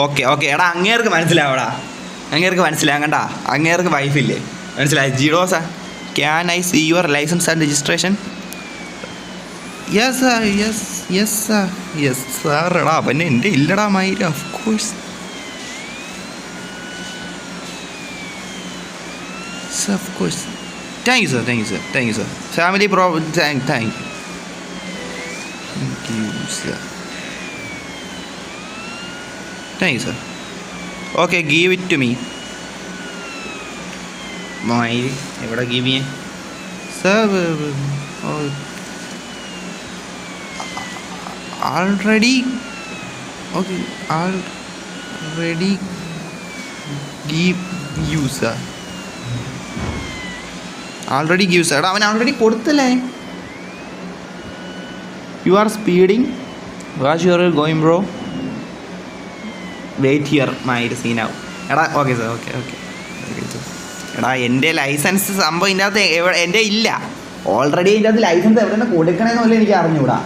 Okay എടാ അങ്ങേർക്ക് മനസ്സിലാവടാ. അങ്ങേർക്ക് മനസ്സിലാകണ്ട. അങ്ങേർക്ക് വൈഫില്ലേ, മനസ്സിലായി. ജിഡോസാ, can I see your license and registration? Yes sir, yes yes sir, yes sir. എടാ അവനെ എൻ്റെ ഇല്ലടാ മയില്, of course of course. Thank you sir, thank you sir, thank you sir. Family thank you sir, thank you sir. Okay, give it to me. മയിൽ എവിടെ give ചെയ്യാൻ sir? Already okay, already give you sir, already give sir. എടാ അവൻ already കൊടുത്തല്ലേ. You are speeding, watch your going bro, wait here my സീനാവും. എടാ okay sir, okay okay okay sir. എടാ എൻ്റെ ലൈസൻസ് സംഭവം ഇതിൻ്റെ അകത്ത് എൻ്റെ ഇല്ല. ഓൾറെഡി ഇതിൻ്റെ അകത്ത് ലൈസൻസ് എവിടെ നിന്ന് കൊടുക്കണമെന്ന് പോലും എനിക്ക് അറിഞ്ഞൂടാ.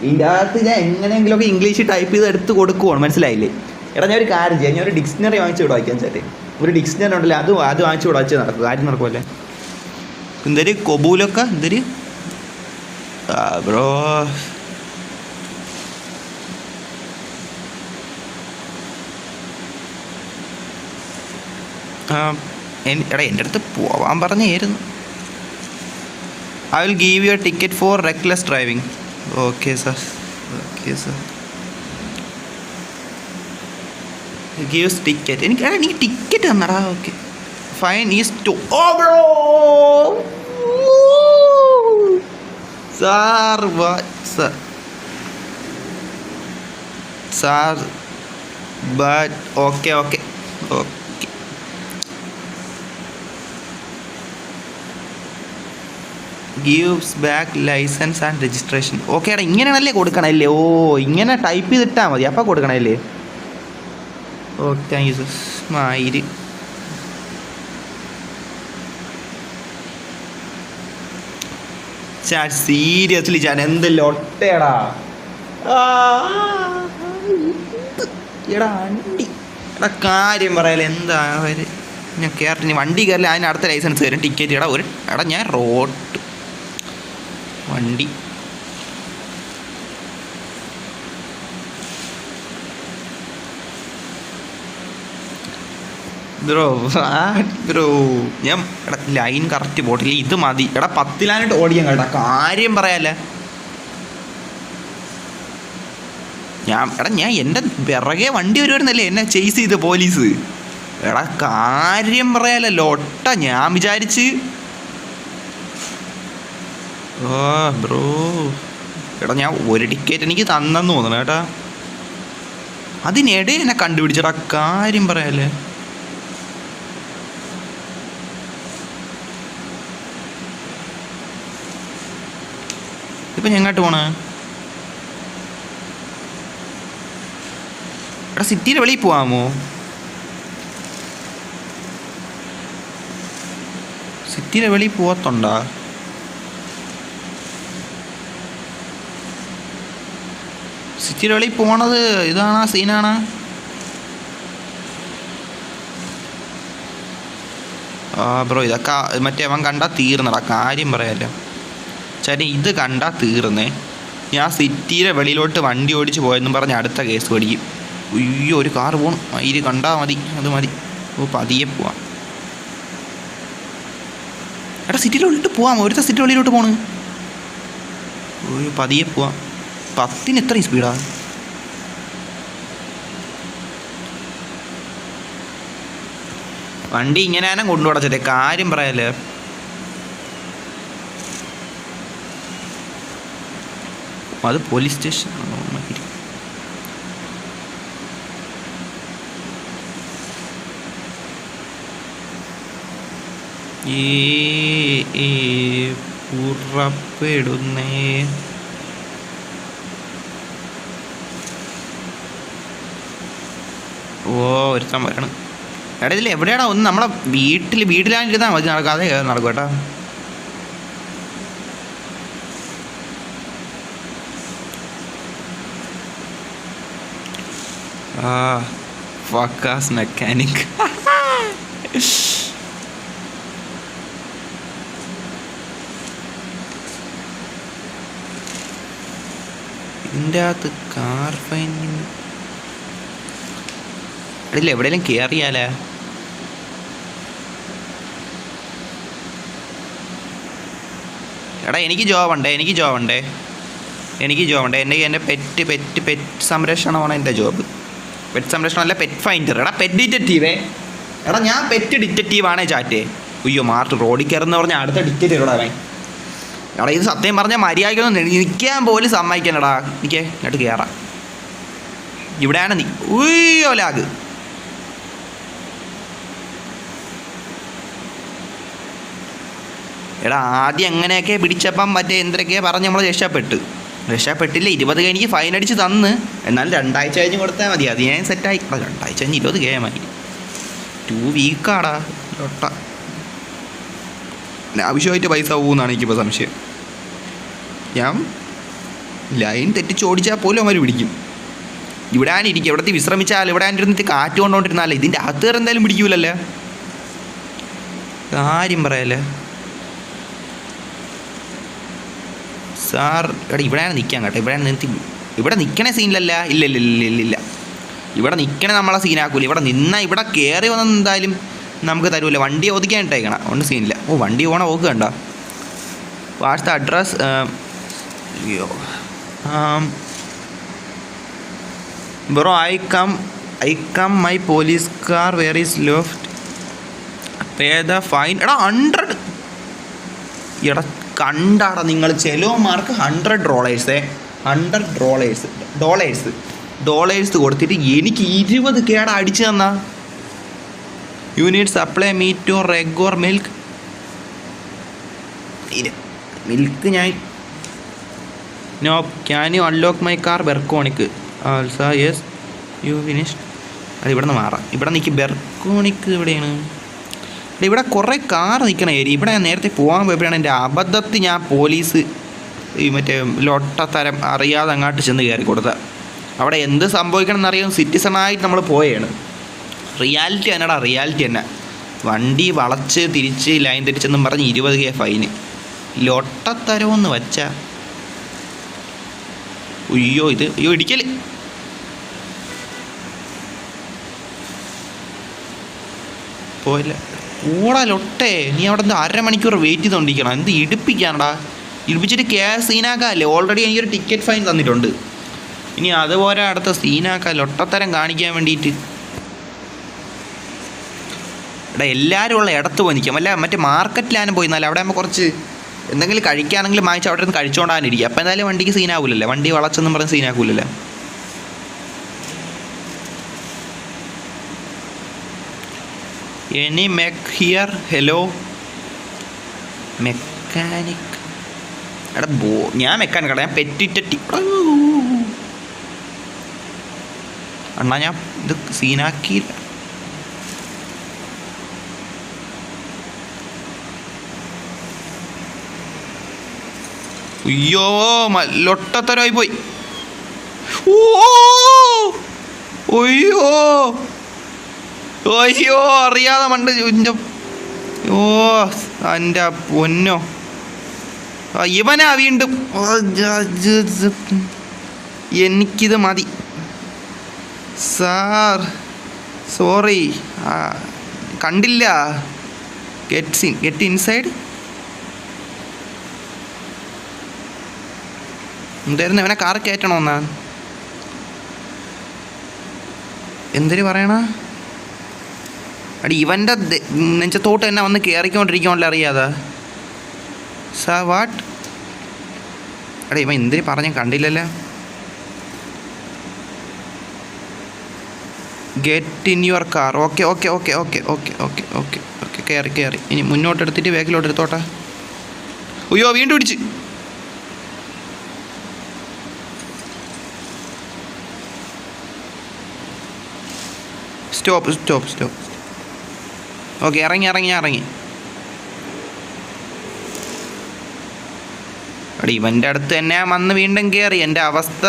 ഇതിൻ്റെ അകത്ത് ഞാൻ എങ്ങനെയെങ്കിലുമൊക്കെ ഇംഗ്ലീഷ് ടൈപ്പ് ചെയ്ത് എടുത്ത് കൊടുക്കുവാണ്, മനസ്സിലായില്ലേ? എടാ ഞാൻ ഒരു കാര്യം ചെയ്യാം, ഞാൻ ഒരു ഡിക്ഷണറി വാങ്ങിച്ചു വിടാം വയ്ക്കാൻ ചേട്ടൻ. ഒരു ഡിക്ഷണറി ഉണ്ടല്ലോ, അത് വാങ്ങിച്ചു വിടാ വെച്ചാൽ നടക്കും, കാര്യം നടക്കുമല്ലേ. എന്തൊരു കൊബൂലൊക്കെ എന്തൊരു ബ്രോ. എടാ എൻ്റെ അടുത്ത് പോവാൻ പറഞ്ഞായിരുന്നു. I will give you a ticket for reckless driving. Okay sir, okay sir. Gives ticket. എനിക്ക് ടിക്കറ്റ് തന്നടാ. Okay, fine is two. Oh bro sir, sir sir but okay okay okay. Gives back license and registration. Okay എടാ, ഇങ്ങനെയാണല്ലേ കൊടുക്കണമല്ലേ? ഓ ഇങ്ങനെ type ചെയ്തിട്ടാൽ മതി, അപ്പം കൊടുക്കണമല്ലേ? Okay, thank you sir. മയില് ചാൻ, സീരിയസ്ലി ചാൻ എന്തെല്ലാം ഒട്ടേടാ. എടാ വണ്ടി, എടാ കാര്യം പറയാലോ, എന്താ ഞാൻ കയറി വണ്ടി കയറില്ല, അതിന് അടുത്ത ലൈസൻസ് തരും, ടിക്കറ്റ്. എടാ എടാ ഞാൻ റോഡ് വണ്ടി ബ്രോ ബ്രോ ഞാൻ എടാ ലൈൻ കറക്റ്റ് പോട്ടില്ല, ഇത് മതി. എടാ 10 ഓടിയാൻ കേട്ടാ, കാര്യം പറയാല്ലേ. ഞാൻ എൻ്റെ പിറകെ വണ്ടി വരുമായിരുന്നല്ലേ എന്നെ ചേസ് ചെയ്ത് പോലീസ്. എടാ കാര്യം പറയാലല്ലോ ഒട്ട. ഞാൻ വിചാരിച്ച് ഓ ബ്രോ. എടാ ഞാൻ ഒരു ടിക്കറ്റ് എനിക്ക് തന്നെന്ന് തോന്നണം കേട്ടാ, അതിനിടെ എന്നെ കണ്ടുപിടിച്ചടാ, കാര്യം പറയാല്ലേ. ഇപ്പം ഞാൻ എങ്ങോട്ട് പോണേ? എടാ സിറ്റിയുടെ വെളിയിൽ പോവാമോ? സിറ്റിയുടെ വെളിയിൽ പോകത്തുണ്ടാ? സിറ്റിയുടെ വെളിയിൽ പോണത് ഇതാണ് സീനാണ്. ആ ബ്രോ ഇതൊക്കെ മറ്റേ അവൻ കണ്ടാൽ തീർന്നടാ, കാര്യം പറയാമല്ലോ ചേട്ടൻ. ഇത് കണ്ടാൽ തീർന്നേ. ഞാൻ സിറ്റിയുടെ വെളിയിലോട്ട് വണ്ടി ഓടിച്ച് പോയെന്നും പറഞ്ഞ് അടുത്ത കേസ് പഠിക്കും. അയ്യോ ഒരു കാറ് പോകണം, ഇത് കണ്ടാൽ മതി, അത് മതി. ഓ പതിയെ പോവാം. എടാ സിറ്റിയുടെ ഉള്ളിലോട്ട് പോവാം, ഒരുത്ത സിറ്റി വെളിയിലോട്ട് പോണ്. ഒരു പതിയെ പോവാം. 10 എത്രയും സ്പീഡാ? വണ്ടി ഇങ്ങനെ തന്നെ കൊണ്ടുപോടച്ചേ, കാര്യം പറയാല്ലേ. അത് പോലീസ് സ്റ്റേഷൻ. പുറപ്പെടുന്നേ. ഓ ഒരുത്തം വരണം. എടാ ഇതിൽ എവിടെയാടാ? ഒന്ന് നമ്മളെ വീട്ടിലാണ്ടിരുന്നാൽ മതി, നടക്കാതെ നടക്കും കേട്ടോ. ഫക്കാസ് മെക്കാനിക്. ഇതിൻ്റെ അകത്ത് കാർ ഫൈൻ ഇല്ല, എവിടെയെങ്കിലും കയറിയാലേ? എടാ എനിക്ക് ജോബുണ്ടേ എൻ്റെ പെറ്റ് സംരക്ഷണമാണ് എൻ്റെ ജോബ്. പെറ്റ് സംരക്ഷണമല്ല, പെറ്റ് ഫൈൻഡർ. എടാ പെറ്റ് ഡിറ്റക്റ്റീവേ. എടാ ഞാൻ പെറ്റ് ഡിറ്റക്റ്റീവാണേ ചാറ്റേ. അയ്യോ മാർട്ട് റോഡിൽ കയറുന്ന പറഞ്ഞാൽ അടുത്ത ഡിറ്റക്റ്റീവോടാ അവൻ. എടാ ഇത് സത്യം പറഞ്ഞാൽ മര്യാദയ്ക്കൊന്നും നിൽക്കാൻ പോലും സമ്മതിക്കണടാ. എനിക്ക് ഇങ്ങോട്ട് കയറാം. ഇവിടെയാണ് നീ. ഉയ്യോ ലാഗ്. എടാ ആദ്യം എങ്ങനെയൊക്കെ പിടിച്ചപ്പം മറ്റേ എന്തൊക്കെയാണ് പറഞ്ഞ് നമ്മൾ രക്ഷപ്പെട്ടില്ല. 20 എനിക്ക് ഫൈൻ അടിച്ച് തന്ന്. എന്നാലും 2 ആഴ്ച കഴിഞ്ഞ് കൊടുത്താൽ മതി. അത് ഞാൻ സെറ്റായി. 2 ആഴ്ച കഴിഞ്ഞ് 20 മതി. 2 വീക്കാടാ ലൊട്ട. ആവശ്യമായിട്ട് പൈസ പോകുമെന്നാണ് എനിക്കിപ്പോൾ സംശയം. ഞാൻ ലൈൻ തെറ്റിച്ചോടിച്ചാൽ പോലും അവർ പിടിക്കും. ഇവിടെ ഇരിക്കും. ഇവിടത്തെ വിശ്രമിച്ചാൽ ഇവിടെ ഇരുന്നിട്ട് കാറ്റ് കൊണ്ടുകൊണ്ടിരുന്നാലേ ഇതിൻ്റെ അകത്ത് കയറി എന്തായാലും പിടിക്കൂലല്ലേ. കാര്യം പറയല്ലേ സാർ. എടാ ഇവിടെയാണ് നിൽക്കാൻ കേട്ടോ. ഇവിടെ നിൽക്കണേ സീനിലല്ല. ഇല്ല ഇവിടെ നിൽക്കണേ നമ്മളെ സീനാക്കൂല. ഇവിടെ നിന്നാൽ ഇവിടെ കയറി വന്ന എന്തായാലും നമുക്ക് തരൂല. വണ്ടി ഒതുക്കാൻ ഇട്ടേക്കണം. അതുകൊണ്ട് സീനില്ല. വണ്ടി പോകണ പോക്ക് കണ്ടോ. What's the address? അയ്യോ bro, I come my police car where is left pay the fine. എടാ 100. എടാ കണ്ടാടാ നിങ്ങൾ. ചെലോമാർക്ക് $100 കൊടുത്തിട്ട് എനിക്ക് 20 കേടാ അടിച്ചു തന്നാ. You need supply meat or egg or milk. Milk ഞാൻ no. Can you unlock my car ബെർക്കോണിക് ആൾസോ? Yes you finish. അത് ഇവിടെ നിന്ന് മാറാം. ഇവിടെ നിൽക്കും. ബെർക്കോണിക് എവിടെയാണ്? ഇവിടെ കുറേ കാർ നിൽക്കണ ഏരിയ. ഇവിടെ ഞാൻ നേരത്തെ പോകാൻ പോയപ്പോഴാണ് എൻ്റെ അബദ്ധത്തിൽ ഞാൻ പോലീസ് മറ്റേ ലൊട്ടത്തരം അറിയാതെ അങ്ങോട്ട് ചെന്ന് കയറി കൊടുത്ത. അവിടെ എന്ത് സംഭവിക്കണം എന്നറിയാം. സിറ്റിസണായിട്ട് നമ്മൾ പോയാണ്. റിയാലിറ്റി തന്നെ. വണ്ടി വളച്ച് തിരിച്ച് ലൈൻ തിരിച്ചെന്നും പറഞ്ഞ് 20K ഫൈന്. ലൊട്ടത്തരമെന്ന് വച്ചാൽ അയ്യോ ഇടിക്കൽ. പോയില്ല കൂടാ ലൊട്ടേ. നീ അവിടെ നിന്ന് 1/2 മണിക്കൂർ വെയിറ്റ് ചെയ്തുകൊണ്ടിരിക്കണം. എന്ത് ഇടിപ്പിക്കാനടാ. ഇടിപ്പിച്ചിട്ട് കേസ് സീനാക്കാമല്ലേ. ഓൾറെഡി എനിക്കൊരു ടിക്കറ്റ് ഫൈൻ തന്നിട്ടുണ്ട്. ഇനി അതുപോലെ അടുത്ത സീനാക്കാം. ലൊട്ടത്തരം കാണിക്കാൻ വേണ്ടിയിട്ട്. എടാ എല്ലാവരും ഉള്ള ഇടത്ത് പോയി നിൽക്കാം. അല്ല മറ്റേ മാർക്കറ്റിലാണ് പോയി. എന്നാൽ അവിടെ ആകുമ്പോൾ കുറച്ച് എന്തെങ്കിലും കഴിക്കുകയാണെങ്കിലും വാങ്ങിച്ച് അവിടെ നിന്ന് കഴിച്ചുകൊണ്ടാണിരിക്കുക. അപ്പം എന്തായാലും വണ്ടിക്ക് സീനാകൂലല്ലേ. വണ്ടി വളച്ചെന്നും പറഞ്ഞ് സീനാക്കൂലല്ലേ. Any mech here? Hello mechanic. എടാ ഞാൻ മെക്കാനിക്കടാ. ഞാൻ പെറ്റിറ്റി അണ്ണാ. ഞാൻ ഇത് സീനാക്കിയില്ല. അയ്യോ ലൊട്ടത്തരമായി പോയി. അയ്യോ അറിയാതെ മണ്ട്. എൻ്റെ പൊന്നോ. ഇവനാ വീണ്ടും. എനിക്കിത് മതി സാർ. സോറി കണ്ടില്ല. Get inside. എന്തായിരുന്നു ഇവനെ കാർ കയറ്റണമെന്നാ? എന്തിനു പറയണ? അടി ഇവൻ്റെ നെഞ്ചത്തോട്ട് തന്നെ വന്ന് കയറിക്കൊണ്ടിരിക്കുമല്ലോ അറിയാതെ. Sir what? എടാ ഇവൻ എന്തിനു പറഞ്ഞ കണ്ടില്ലല്ലോ. Get in your car. Okay കയറി. ഇനി മുന്നോട്ട് എടുത്തിട്ട് ബാക്കിലോട്ട് എടുത്തോട്ടെ. അയ്യോ വീണ്ടും ഇടിച്ച്. സ്റ്റോപ്പ്. ഓക്കെ ഇറങ്ങി. അടി ഇവൻ്റെ അടുത്ത് തന്നെ വന്ന് വീണ്ടും കയറി. എൻ്റെ അവസ്ഥ.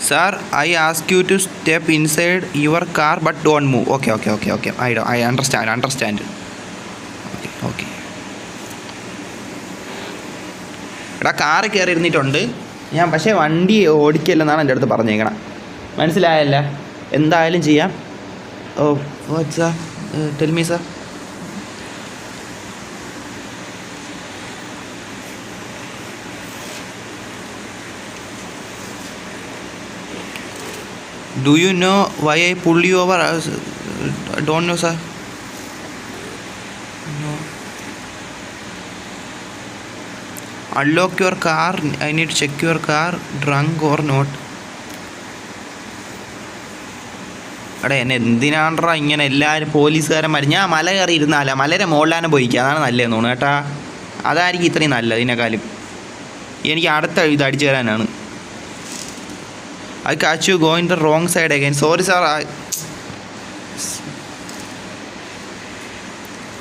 Sir I ask you to step inside your car but don't move. Okay I understand. Okay എടാ കാറ് കയറി ഇരുന്നിട്ടുണ്ട് ഞാൻ, പക്ഷേ വണ്ടി ഓടിക്കില്ലെന്നാണ് എൻ്റെ അടുത്ത് പറഞ്ഞേക്കണം. മനസ്സിലായല്ല? എന്തായാലും ചെയ്യാം. Oh what's sir, tell me sir. Do you know why I pulled you over? Don't know, sir. No. Unlock your car. I need to check your car, drunk or not. എടാ എന്നെ എന്തിനാണ്ട്രാ ഇങ്ങനെ എല്ലാവരും പോലീസുകാരന്മാർ? ഞാൻ മല കയറി ഇരുന്നാല മലയുടെ മുകളിലാണ് പോയിക്കുക, അതാണ് നല്ലതെന്ന് തോന്നുന്നു കേട്ടാ. അതായിരിക്കും ഇത്രയും നല്ലത് ഇതിനേക്കാളും. എനിക്ക് അടുത്ത ഇത് അടിച്ചു തരാനാണ്. I catch you going the wrong side again. Sorry sir.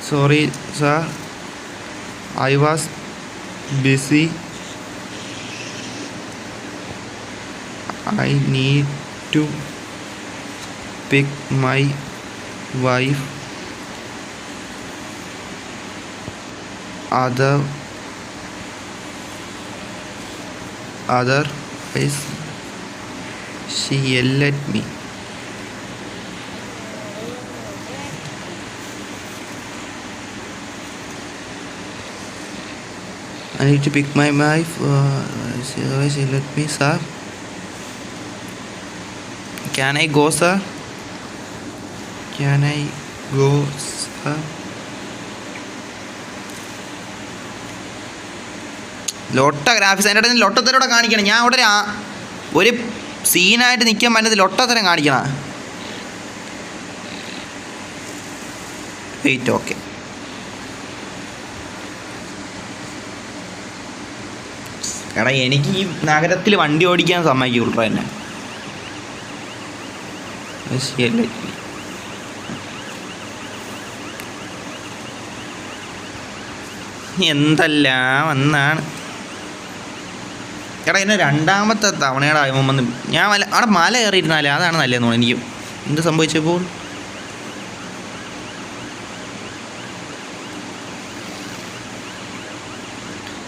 Sorry sir. I was busy. I need to pick my wife. Otherwise she yelled at me. I need to pick my wife. She yelled at me, sir. Can I go, sir? Can I go, sir? ലോട്ട graphics എൻ്റെ അടുത്ത് ലൊട്ടത്തരോടെ കാണിക്കണം. ഞാൻ അവിടെ ഒരു സീനായിട്ട് നിൽക്കാൻ പറ്റുന്നത് ലൊട്ടത്തരം കാണിക്കണം. Wait, okay. എടാ എനിക്ക് ഈ നഗരത്തിൽ വണ്ടി ഓടിക്കാൻ സമ്മതിക്കുള്ളൂ എന്നെ. ശരിയല്ലേ? എന്തെല്ലാം വന്നാണ്. എടാ എന്നെ രണ്ടാമത്തെ തവണയുടെ ആയപ്പോൾ വന്ന് ഞാൻ അവിടെ മല കയറിയിരുന്നാലേ അതാണ് നല്ലതെന്ന് തോന്നുന്നു എനിക്ക്. എന്ത് സംഭവിച്ചപ്പോൾ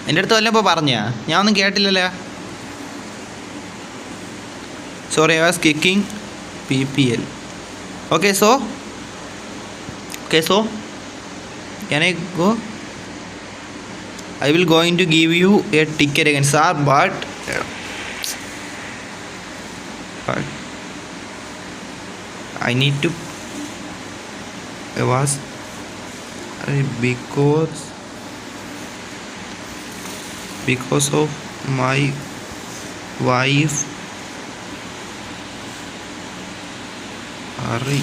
എൻ്റെ അടുത്ത് വല്ലപ്പോൾ പറഞ്ഞാ? ഞാൻ ഒന്നും കേട്ടില്ലല്ലോ. Sorry, I was kicking PPL. Okay, so can I go? I will going to give you a ticket again, sir, but I need to because of my wife. Hurry,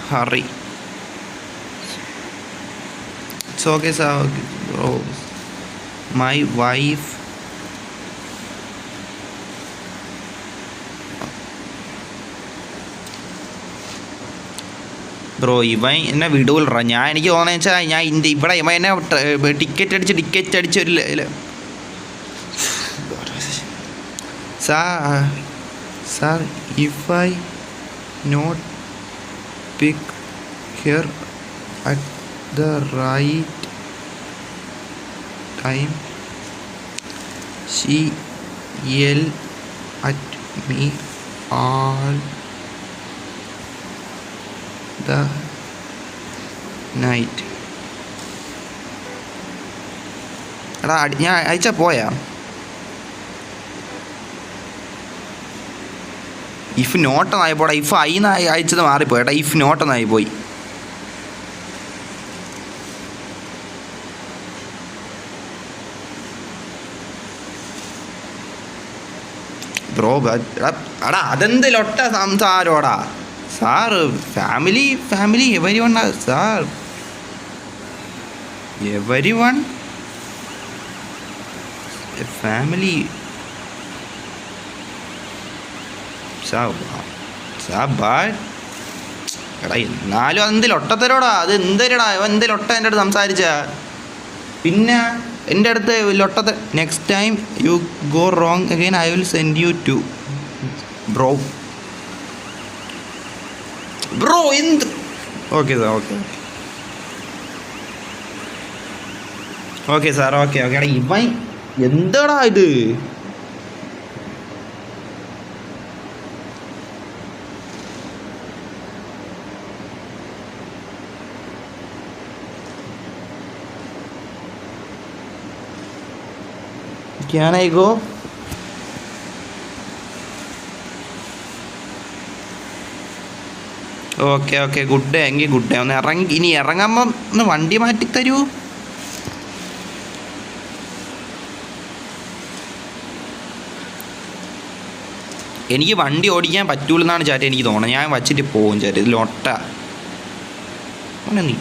hurry. It's okay, sir. Bro, my wife. Bro ഇവൻ എന്നെ വിടൂലറ. എനിക്ക് തോന്നുന്നത് വെച്ചാൽ ഞാൻ ഇവിടെ ഇവൻ എന്നെ ticket അടിച്ച് ഒരു Sir, if I not pick her at the right time, she yell at me all the night. എടാ ഞാൻ അയച്ചാ പോയാ? ഇഫ് നോട്ടെന്നായി പോടാ. ഇഫ് ഐന്നായി അയച്ചത് മാറിപ്പോയി ഏട്ടാ. ഇഫ് നോട്ടെന്നായി പോയി. ബ്രോ എടാ അതെന്ത് ലൊട്ട സംസാരോടാ. Sir family everyone sir, everyone family. എടാ എന്നാലും അതെന്ത് ലൊട്ടത്തരോടാ. അത് എന്തരടാ എന്ത് ലൊട്ട എൻ്റെ അടുത്ത് സംസാരിച്ച. പിന്നെ എൻ്റെ അടുത്ത് ലൊട്ടത്ത next time you go wrong again I will send you to bro എന്ത്. Okay sir, okay. Okay sir, okay okay. എടാ ഇവൻ എന്താടാ ഇത്? Can I go? Okay okay, good day എങ്കിൽ ഗുഡ് ഡേ. ഒന്ന് ഇറങ്ങി, ഇനി ഇറങ്ങുമ്പം ഒന്ന് വണ്ടി മാറ്റി തരൂ. എനിക്ക് വണ്ടി ഓടിക്കാൻ പറ്റൂലെന്നാണ് ചാറ്റ് എനിക്ക് തോന്നുന്നത്. ഞാൻ വച്ചിട്ട് പോകും ചാറ്റ്. ഇതിൽ ഒട്ട അങ്ങനെ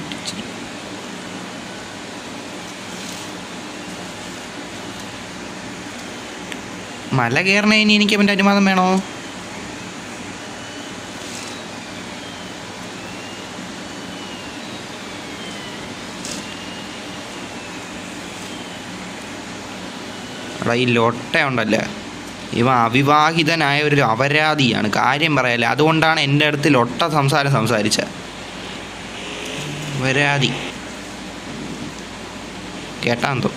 മല കയറണേന് എനിക്ക് അവൻ്റെ അനുവാദം വേണോ? എടാ ഈ ലൊട്ട ഉണ്ടല്ലേ, ഇവ അവിവാഹിതനായ ഒരു അപരാധിയാണ്, കാര്യം പറയല്ലേ. അതുകൊണ്ടാണ് എൻ്റെ അടുത്ത് ലൊട്ട സംസാരിച്ച അപരാധി. കേട്ടാന്തോ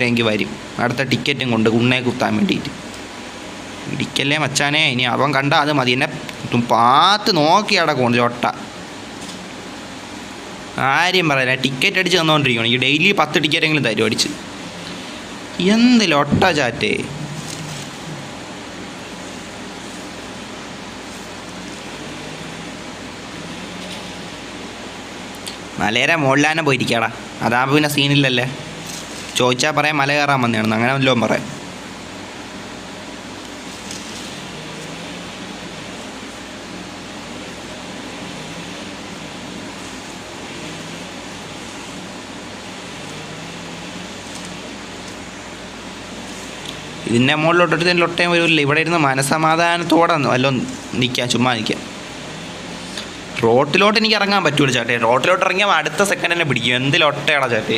എനിക്ക് വരും അടുത്ത ടിക്കറ്റും കൊണ്ട് ഉണ്ണേ കുത്താൻ വേണ്ടിയിട്ട്. ഇടിക്കല്ലേ മച്ചാനെ, ഇനി അവൻ കണ്ട അത് മതി. എന്നെ പാത്ത് നോക്കി അടക്കും ലൊട്ട. കാര്യം പറയല, ടിക്കറ്റ് അടിച്ച് തന്നുകൊണ്ടിരിക്കണം. ഈ ഡെയിലി 10 ടിക്കറ്റെങ്കിലും തരും അടിച്ച്. എന്ത് ലൊട്ട ചാറ്റേ. മലയുടെ മുകളിലാനെ പോയിരിക്കാടാ, അതാകുമ്പോൾ പിന്നെ സീനില്ലല്ലേ. ചോദിച്ചാൽ പറയാം മല കയറാൻ വന്നതാണെന്ന്, അങ്ങനെ വല്ലതും പറയാം. ഇതിൻ്റെ മുകളിലോട്ടിട്ട് ലൊട്ടയും വരില്ല. ഇവിടെ ഇരുന്ന് മനസമാധാനത്തോടെ വല്ലതും നിൽക്കാം, ചുമ്മാ നിൽക്കാം. റോട്ടിലോട്ട് എനിക്ക് ഇറങ്ങാൻ പറ്റൂല ചാട്ടേ. റോട്ടിലോട്ട് ഇറങ്ങിയാൽ അടുത്ത സെക്കൻഡ് തന്നെ പിടിക്കും. എന്ത് ലൊട്ടയാടാ ചാട്ടേ.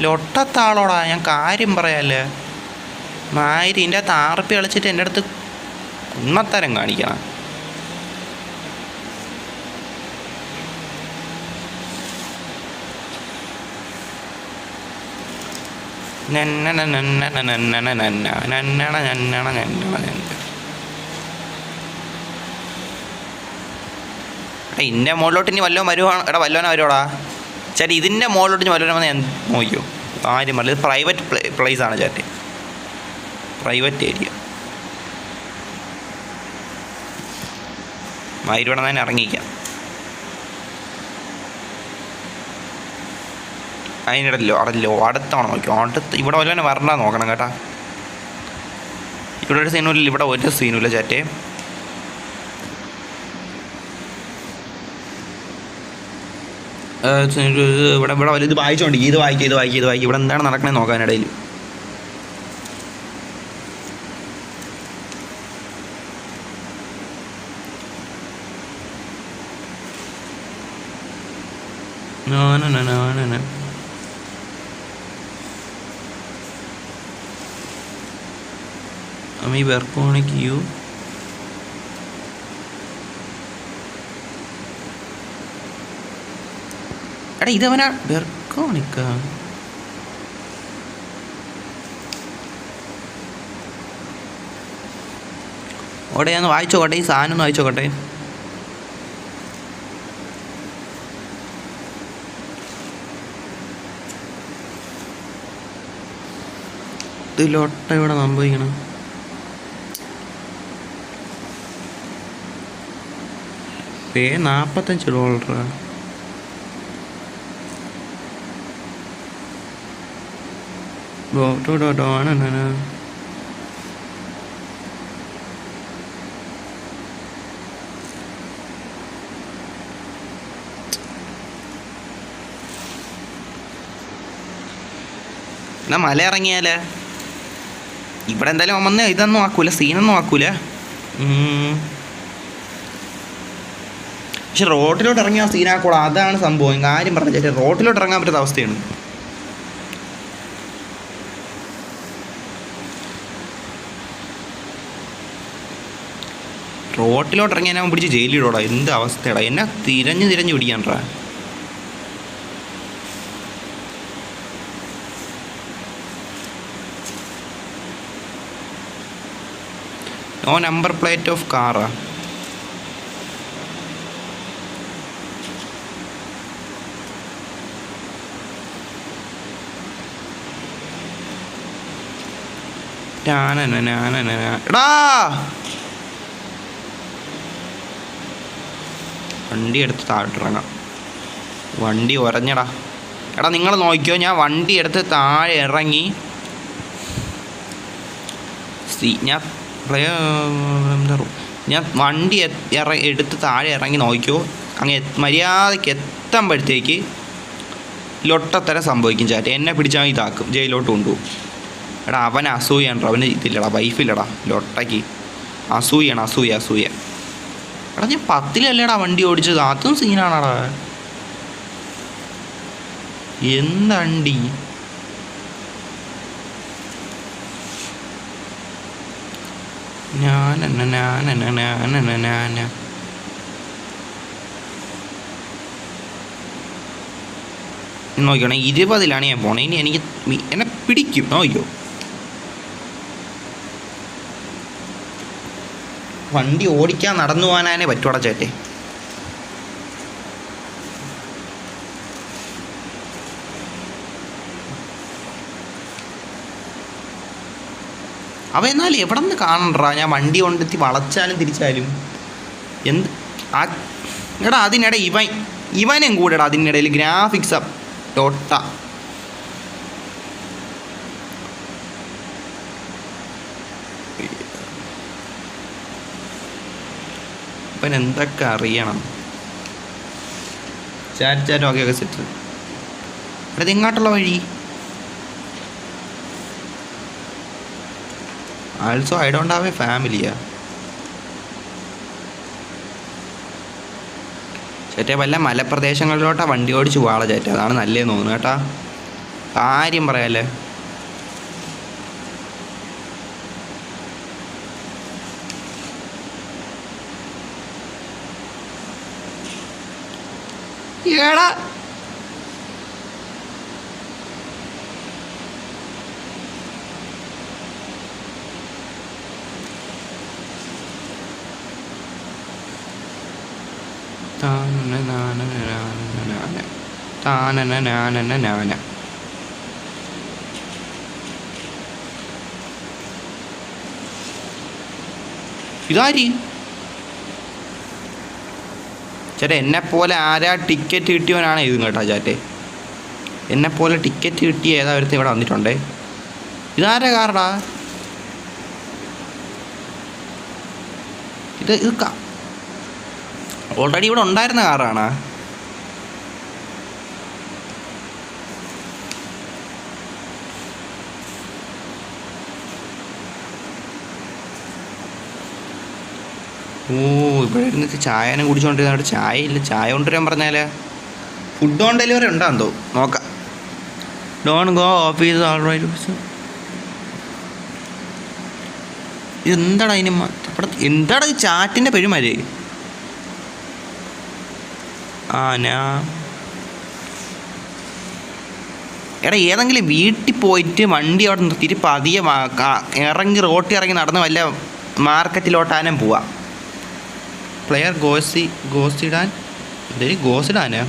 ലൊട്ടത്താളോടാ, ഞാൻ കാര്യം പറയാല്ലേ. മാതിരി ഇതിൻ്റെ അകത്ത് ആർപ്പി കളിച്ചിട്ട് എൻ്റെ അടുത്ത് ഉണ്ണത്തരം കാണിക്കണം. ഇതിൻ്റെ മുകളിലോട്ട് ഇനി വല്ലതും വരുവാണ്. എടാ വല്ലവനെ വരുവാടാ ചേട്ടാ. ഇതിൻ്റെ മുകളിലോട്ട് ഇനി വല്ലവനെ വന്ന് ഞാൻ നോക്കിയോ. കാര്യം പറയില്ല, ഇത് പ്രൈവറ്റ് പ്ലേസ് ആണ് ചേട്ടൻ, പ്രൈവറ്റ് ഏരിയ. ഇവിടെ തന്നെ ഇറങ്ങിക്കാം. അതിനിടല്ലോ അടല്ലോ അടുത്താണ് നോക്കിയോ. അടുത്ത് ഇവിടെ വല്ലവനെ വരണ്ട നോക്കണം കേട്ടാ. ഇവിടെ ഒരു സീനുമില്ല, ഇവിടെ ഒരു സീനുമില്ല ചേട്ടേ. ഇവിടെ ഇവിടെ ഇത് വായിച്ചോണ്ടിരിക്കും. ഇത് വായിക്കും. ഇവിടെ എന്താണ് നടക്കണേ നോക്കാനിടയിൽ. আমি বেরকোনিক ইউ എടാ ഇതവനാ ബെർക്കോണിക്ക. ഓടെ ഒന്ന് വായിച്ചോട്ടെ, ഈ സാധനം ഒന്ന് വായിച്ചോട്ടെ. ഇതിലൊട്ട ഇവിടെ സംഭവിക്കണം. $45. എന്നാ മല ഇറങ്ങിയാലേ. ഇവിടെ എന്തായാലും വന്ന് ഇതൊന്നും ആക്കൂല, സീനൊന്നും ആക്കൂല. പക്ഷെ റോട്ടിലോട്ട് ഇറങ്ങിയ സീനാക്കൂടാ, അതാണ് സംഭവം. കാര്യം പറഞ്ഞ ചേട്ടാ, റോട്ടിലോട്ട് ഇറങ്ങാൻ പറ്റുന്ന അവസ്ഥയാണ്. റോട്ടിലോട്ട് ഇറങ്ങി എന്നെ പിടിച്ച് ജയിലിടോടാ. എന്ത് അവസ്ഥയടാ, എന്നെ തിരഞ്ഞ് പിടിക്കാൻടാ. നോ നമ്പർ പ്ലേറ്റ് ഓഫ് കാറാ. എടാ വണ്ടി എടുത്ത് താഴോട്ടിറങ്ങാം. വണ്ടി ഉരഞ്ഞടാ. എടാ നിങ്ങൾ നോക്കിയോ, ഞാൻ വണ്ടി എടുത്ത് താഴെ ഇറങ്ങി. ഞാൻ വണ്ടി എടുത്ത് താഴെ ഇറങ്ങി നോക്കിയോ, അങ്ങ് മര്യാദയ്ക്ക് എത്തുമ്പോഴത്തേക്ക് ലൊട്ടത്തരം സംഭവിക്കും ചാറ്റ്. എന്നെ പിടിച്ചാൽ ഇതാക്കും, ജയിലോട്ട് കൊണ്ടുപോകും. എടാ അവൻ അസൂയാണ്ടോ, അവന് ഇതില്ലടാ, വൈഫില്ലടാ ലൊട്ടയ്ക്ക്. അസൂയ. എടാ ഞാൻ 10-ലല്ലേടാ വണ്ടി ഓടിച്ചത്, അതും സീനാണടാ. എന്തണ്ടി നോക്കിയോണേ, 20-ലാണ് ഞാൻ പോണേ. ഇനി എനിക്ക് എന്നെ പിടിക്കും. നോക്കിയോ, വണ്ടി ഓടിക്കാൻ നടന്നു പോകാനേ പറ്റൂടാ ചേട്ടേ. അവ എന്നാൽ എവിടെ നിന്ന് കാണണ്ടാ, ഞാൻ വണ്ടി കൊണ്ടെത്തി വളച്ചാലും തിരിച്ചാലും എടാ അതിനിടെ ഇവനും കൂടെടാ അതിനിടയിൽ ഗ്രാഫിക്സ് ടോട്ട. ഇപ്പം എന്തൊക്കെ അറിയണം. Chat okay set. അത് എങ്ങോട്ടുള്ള വഴി? Also I don't have a ഫാമിലിയാ. ചേട്ടാ വല്ല മലപ്രദേശങ്ങളിലോട്ടാ വണ്ടി ഓടിച്ച് പോകാളെ ചേട്ടാ, അതാണ് നല്ലതെന്ന് തോന്നുന്നു കേട്ടാ. കാര്യം പറയാല്ലേ. ഏടാ ഇതാരി ചേട്ടാ, എന്നെപ്പോലെ ആരാ ടിക്കറ്റ് കിട്ടിയവനാണ് ഇതും കേട്ടോ ചാറ്റെ. എന്നെപ്പോലെ ടിക്കറ്റ് കിട്ടിയ ഏതാവരത്തെ ഇവിടെ വന്നിട്ടുണ്ടേ. ഇതാരാ കാറടാ? ഇത് ഓൾറെഡി ഇവിടെ ഉണ്ടായിരുന്ന കാറാണ്. ഇവിടെ ഇരുന്നിട്ട് ചായനെ കുടിച്ചോണ്ടിരുന്ന അവിടെ ചായ ഇല്ല. ചായ കൊണ്ടുവരാൻ പറഞ്ഞാലേ ഫുഡ് ഓൺ ഡെലിവറി ഉണ്ടാകുന്നോ നോക്കാം. Don't go office alright. ഇതെന്താടാ അതിന് എന്താടാ ഈ ചാറ്റിൻ്റെ പെരുമാര്? എടാ ഏതെങ്കിലും വീട്ടിൽ പോയിട്ട് വണ്ടി അവിടെ നിർത്തിയിട്ട് പതിയെ ഇറങ്ങി റോട്ടിൽ ഇറങ്ങി നടന്ന് വല്ല മാർക്കറ്റിലോട്ടാനും പോവാം. പ്ലെയർ ഗോസിഡാൻ എന്തായാലും ഗോസിഡാനാ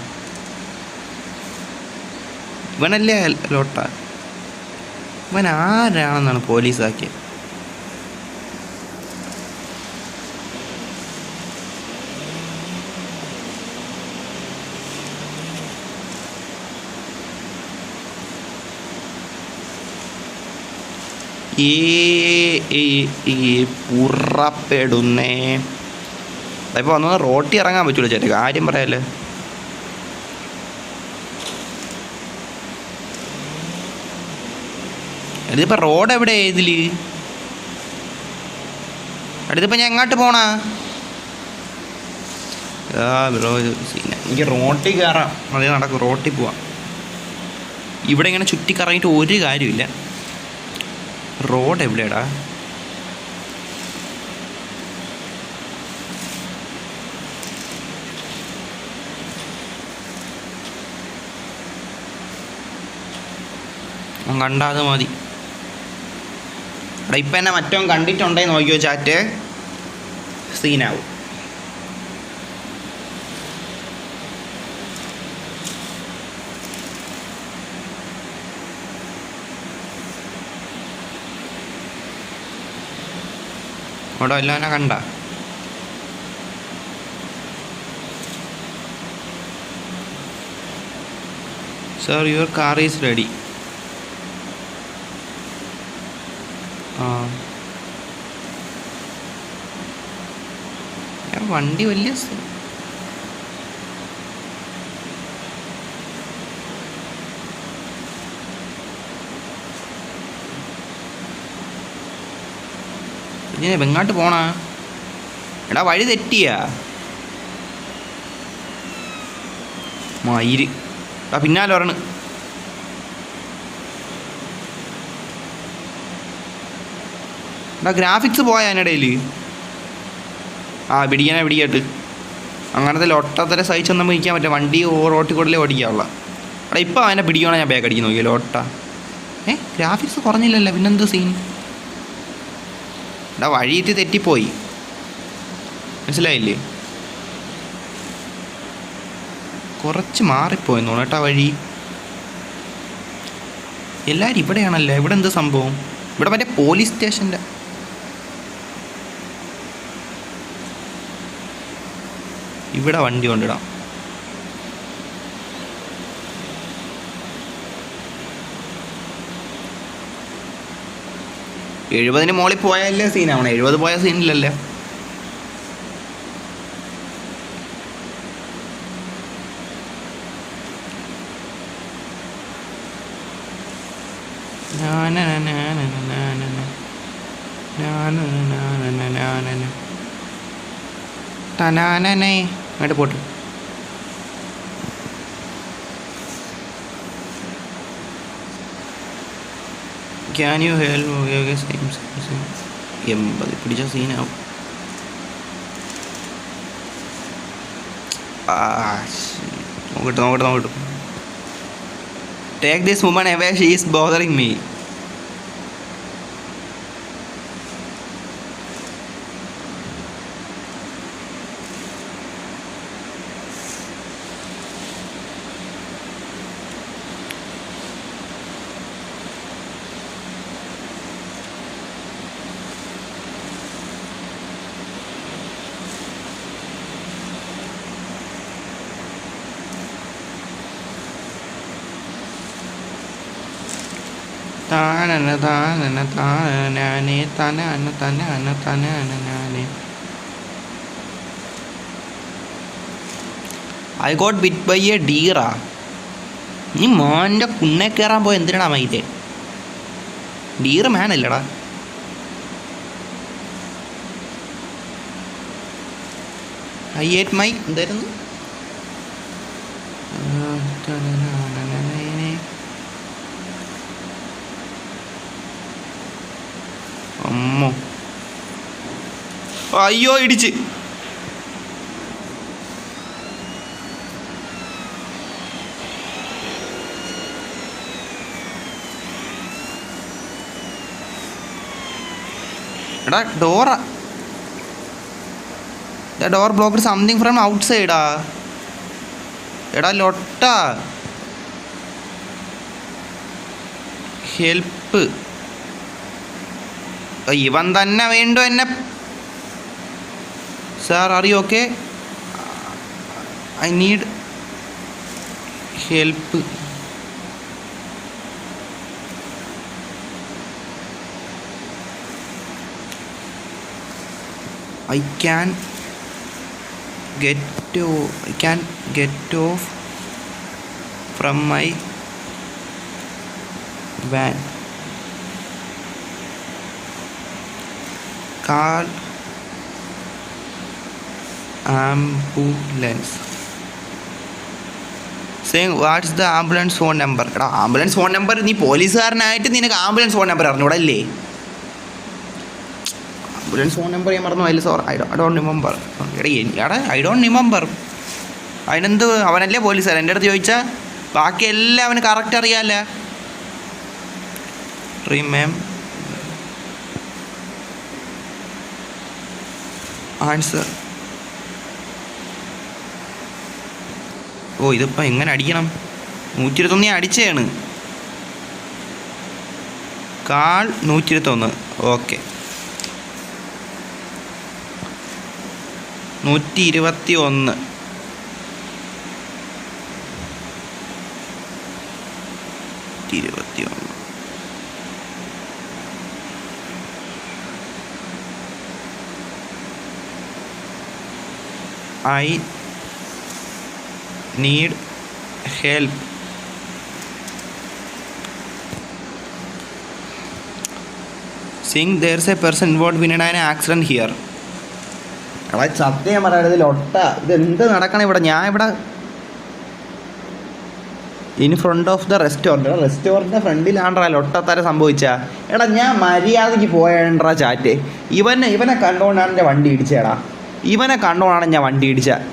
ഇവനല്ലേ ലോട്ട? ഇവൻ ആരാണെന്നാണ് പോലീസാക്കിയത്? പുറപ്പെടുന്നേ. അതിപ്പോൾ വന്നത് റോട്ടി ഇറങ്ങാൻ പറ്റൂല ചേട്ടാ, കാര്യം പറയാല്ലേ. ഇതിപ്പോൾ റോഡ് എവിടെ ഇതില്? അടുത്തിപ്പോൾ ഞാൻ എങ്ങോട്ട് പോണാ? ബ്രോ എനിക്ക് റോട്ടിൽ കയറാം, അതേ നടക്കും. റോട്ടിൽ പോവാം. ഇവിടെ ഇങ്ങനെ ചുറ്റി കറങ്ങിയിട്ട് ഒരു കാര്യമില്ല. റോഡ് എവിടെയാടാ? കണ്ടാൽ അത് മതി. എടാ ഇപ്പം എന്നെ മറ്റോ കണ്ടിട്ടുണ്ടെന്ന് നോക്കിയോ ചാറ്റ്, സീനാവും. അവിടെ വല്ലതും എന്നെ കണ്ട? Sir your car is ready. വണ്ടി വലിയ എങ്ങോട്ട് പോണ? എടാ വഴി തെറ്റിയാ മയിര്. പിന്നാലെ ഒരെണ്ണം. എടാ ഗ്രാഫിക്സ് പോയാ അതിനിടയിൽ. പിടിക്കാട്ട് അങ്ങനത്തെ ഒട്ടത്തര സഹിച്ചൊന്നും നമുക്ക് ഇരിക്കാൻ പറ്റില്ല. വണ്ടി റോട്ടിൽ കൂടെ ഓടിക്കാനുള്ള. എടാ ഇപ്പം അവനെ പിടിക്കണോ ഞാൻ ബാക്ക് അടിക്കാൻ നോക്കിയല്ലോ ഒട്ട. ഗ്രാഫിക്സ് കുറഞ്ഞില്ലല്ലോ, പിന്നെന്ത് സീൻ? എടാ വഴിയിട്ട് തെറ്റിപ്പോയി, മനസ്സിലായില്ലേ? കുറച്ച് മാറിപ്പോയി തോന്നട്ടാ വഴി. എല്ലാവരും ഇവിടെയാണല്ലോ. ഇവിടെ എന്ത് സംഭവം? ഇവിടെ മറ്റേ പോലീസ് സ്റ്റേഷൻ്റെ ഇവിടെ വണ്ടി കൊണ്ടിടാം. എഴുപതിന് മോളിൽ പോയാലേ സീനാവണം. 70 പോയ സീനില്ലല്ലേ. അങ്ങോട്ട് പോട്ട്. Can you help? 80 പിടിച്ച സീനാവും. നോക്കട്ടെ. Take this woman away, she is bothering me. I got bit by a deer. നീ മോൻ്റെ കുണ്ണെ കയറാൻ പോയ എന്തിനാടാ മൈതേ? ഡീർ മാൻ അല്ലടാ. I ate my എന്തായിരുന്നു? അമ്മോ അയ്യോ ഇടിച്ച്. എടാ ഡോറാ. Door blocked something from out സൈഡാ. എടാ ലൊട്ട ഹെൽപ്പ്. ഇവൻ തന്നെ വേണ്ടു എന്നെ. Sir are you okay? I need help. I can get off from my van. Call ambulance. Saying what's the ambulance phone number? എടാ ആംബുലൻസ് ഫോൺ നമ്പർ നീ പോലീസുകാരനായിട്ട് നിനക്ക് ആംബുലൻസ് ഫോൺ നമ്പർ അറിഞ്ഞൂടല്ലേ? ആംബുലൻസ് ഫോൺ നമ്പർ ഞാൻ മറന്നു. അതിൽ sorry, I don't remember. എടാ I don't remember. അതിനെന്ത്, അവനല്ലേ പോലീസുകാരൻ. എൻ്റെ അടുത്ത് ചോദിച്ചാൽ ബാക്കി എല്ലാം അവന് കറക്റ്റ് അറിയാമല്ല. ആൻസർ. ഓ ഇതിപ്പോൾ എങ്ങനെ അടിക്കണം? 121 അടിച്ചതാണ്. Call 121. Okay 121. I need help. Seeing there's a person involved in an accident here. എടാ സത്യം പറയാം ഇതിലൊട്ട ഇതെന്ത് നടക്കണം ഇവിടെ? ഞാൻ ഇവിടെ ഇൻ ഫ്രണ്ട് ഓഫ് ദ റെസ്റ്റോറൻറ്റിൻ്റെ ഫ്രണ്ടിലാണ്ടാ ലൊട്ടത്തര സംഭവിച്ചാ. എടാ ഞാൻ മര്യാദയ്ക്ക് പോയാണ്ടാ ചാറ്റ്. ഇവനെ കണ്ടുകൊണ്ടാണ് എൻ്റെ വണ്ടി ഇടിച്ചേടാ. ഇവനെ കണ്ടുകൊണ്ടാണ് ഞാൻ വണ്ടി ഇടിച്ചത്.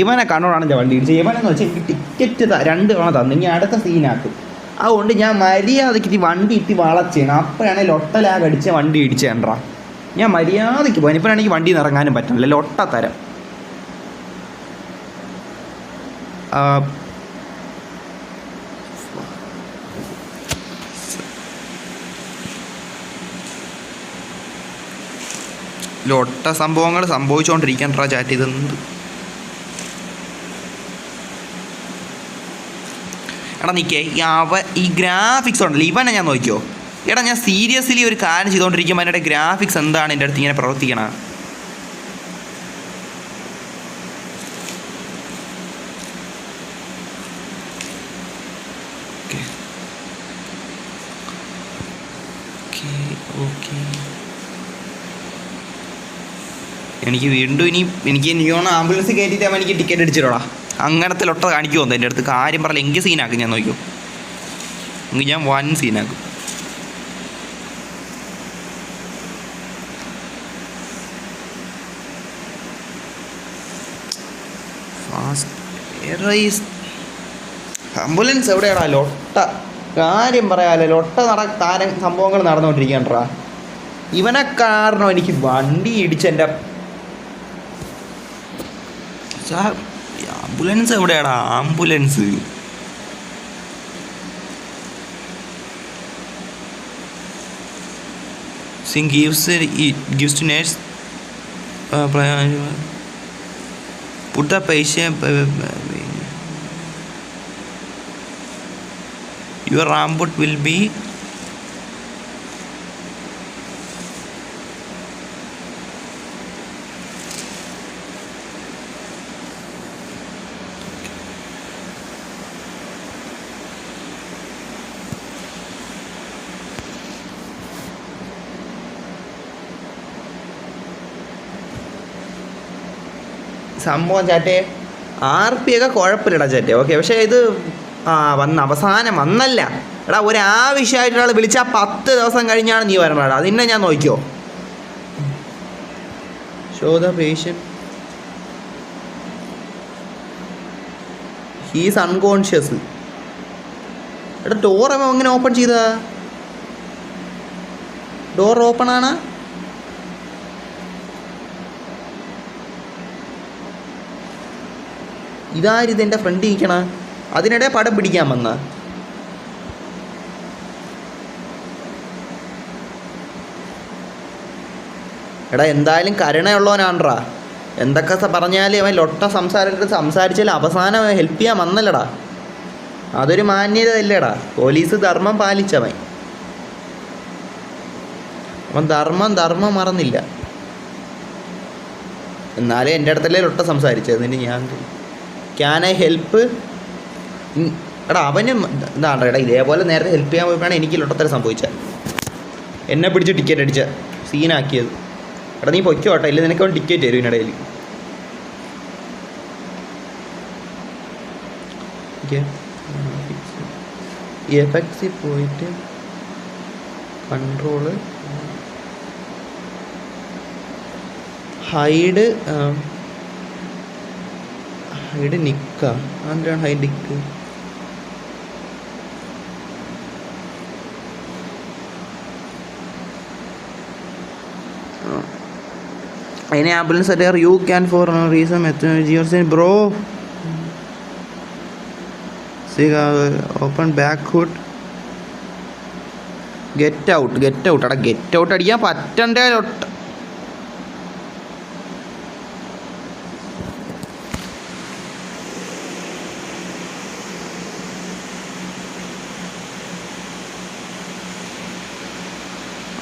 ഇവനെന്ന് വെച്ചാൽ എനിക്ക് ടിക്കറ്റ് 2 തവണ തന്നു. ഇനി അടുത്ത സീനാക്കും. അതുകൊണ്ട് ഞാൻ മര്യാദയ്ക്ക് വണ്ടി ഇട്ടി വളച്ചാണ്. അപ്പോഴാണ് ലൊട്ടലാഗ് അടിച്ച വണ്ടി ഇടിച്ചേണ്ടാ. ഞാൻ മര്യാദയ്ക്ക് പോകാൻ ഇപ്പോഴാണെങ്കിൽ വണ്ടിയിൽ നിന്ന് ഇറങ്ങാനും പറ്റുന്നില്ല. ലൊട്ടത്തരം. ലൊട്ട സംഭവങ്ങൾ സംഭവിച്ചുകൊണ്ടിരിക്കണ്ടാ ചാറ്റ്. ഇതെന്ത് എടാ നിൽക്കേ ഈ ഗ്രാഫിക്സ് ഉണ്ടല്ലോ ഇവനെ ഞാൻ നോക്കിയോ. എടാ ഞാൻ സീരിയസ്ലി ഒരു കാര്യം ചെയ്തുകൊണ്ടിരിക്കുമ്പോൾ അതിൻ്റെ ഗ്രാഫിക്സ് എന്താണ് എൻ്റെ അടുത്ത് ഇങ്ങനെ പ്രവർത്തിക്കണം? എനിക്ക് വീണ്ടും എനിക്ക് ആംബുലൻസ് കയറ്റിയിട്ട് എനിക്ക് ടിക്കറ്റ് അടിച്ചിട്ടോടാ. അങ്ങനത്തെ ലൊട്ട കാണിക്കുമോ എൻ്റെ അടുത്ത്? കാര്യം പറയില്ല. എങ്കിൽ സീനാക്കും. ഞാൻ നോക്കിയോ എങ്കിൽ ഞാൻ 1 സീനാക്കും. ആംബുലൻസ് എവിടെയാടാ? ലൊട്ട കാര്യം പറയാമല്ലോ. ലൊട്ട സംഭവങ്ങൾ നടന്നുകൊണ്ടിരിക്കണ്ടാ. ഇവനെ കാരണം എനിക്ക് വണ്ടി ഇടിച്ചെൻ്റെ ആംബുലൻസ് എവിടെയാടാ? Ambulance gives to nurse put the patient your ambut will be സംഭവം ചാറ്റേ. RP ഒക്കെ കുഴപ്പമില്ലടാ ചാറ്റേ. ഓക്കെ പക്ഷേ ഇത് അവസാനം വന്നല്ല. എടാ ഒരാവശ്യമായിട്ട് ഒരാൾ വിളിച്ചാൽ 10 ദിവസം കഴിഞ്ഞാണ് നീ വരണടാ. അതിനെ ഞാൻ നോക്കിയോ. Show the patient he's unconscious. എടാ ഡോർ എങ്ങനെ ഓപ്പൺ ചെയ്താ? ഡോർ ഓപ്പൺ ആണ്. ഇതാരിത് എൻ്റെ ഫ്രണ്ട് ഇരിക്കണ? അതിനിടെ പടം പിടിക്കാൻ വന്ന. എടാ എന്തായാലും കരുണയുള്ളവനാണ്ട്രാ. എന്തൊക്കെ പറഞ്ഞാൽ അവൻ ലൊട്ട സംസാരിച്ചാൽ അവസാനം ഹെൽപ്പ് ചെയ്യാൻ വന്നല്ലടാ. അതൊരു മാന്യത അല്ലേടാ. പോലീസ് ധർമ്മം പാലിച്ചവൻ. അവൻ ധർമ്മം മറന്നില്ല. എന്നാലും എൻ്റെ അടുത്തല്ലേ ലൊട്ട സംസാരിച്ചത്. നിന്നെ ഞാൻ ക്യാൻ ഐ ഹെൽപ്പ്? എടാ അവനും ഇതാണ് എടാ. ഇതേപോലെ നേരത്തെ ഹെൽപ്പ് ചെയ്യാൻ പോയപ്പോഴാണ് എനിക്ക് ലൊട്ടത്തരം സംഭവിച്ചത്. എന്നെ പിടിച്ച് ടിക്കറ്റ് അടിച്ച സീനാക്കിയത്. എടാ നീ പൊയ്ക്കോട്ടെ, ഇല്ല നിനക്ക് അവൻ ടിക്കറ്റ് തരും ഇതിനിടയിൽ. എഫക്ട്സിൽ പോയിട്ട് കൺട്രോള് ഹൈഡ് നിക്ക. എന്താണ് hide? Nick. 1 any ambulance at here you can for no reason you're saying bro see open back hood get out എടാ get out അടിക്കാൻ പറ്റണ്ടേ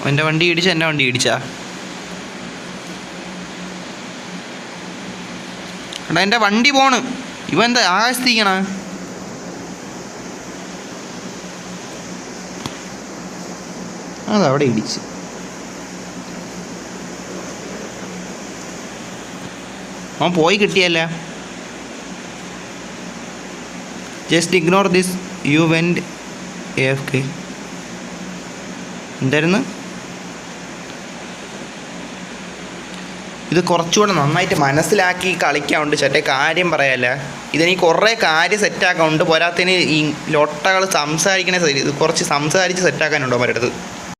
എൻ്റെ വണ്ടി ഇടിച്ചാ എൻ്റെ വണ്ടി ഇടിച്ചാ എടാ എൻ്റെ വണ്ടി പോണ് ഇവ എന്താ ആകാശത്തിരിക്കണ അതവിടെ ഇടിച്ച് അവൻ പോയി കിട്ടിയല്ല just ignore this you went AFK എന്തായിരുന്നു ഇത് കുറച്ചുകൂടെ നന്നായിട്ട് മനസ്സിലാക്കി കളിക്കാറുണ്ട് ചേട്ടേ കാര്യം പറയാല്ല ഇതെനിക്ക് കുറേ കാര്യം സെറ്റാക്കാനുണ്ട് പോരാത്തതിന് ഈ ലൊട്ടകൾ സംസാരിക്കണേ ഇത് കുറച്ച് സംസാരിച്ച് സെറ്റാക്കാനുണ്ടോ അവരുടെ അടുത്ത്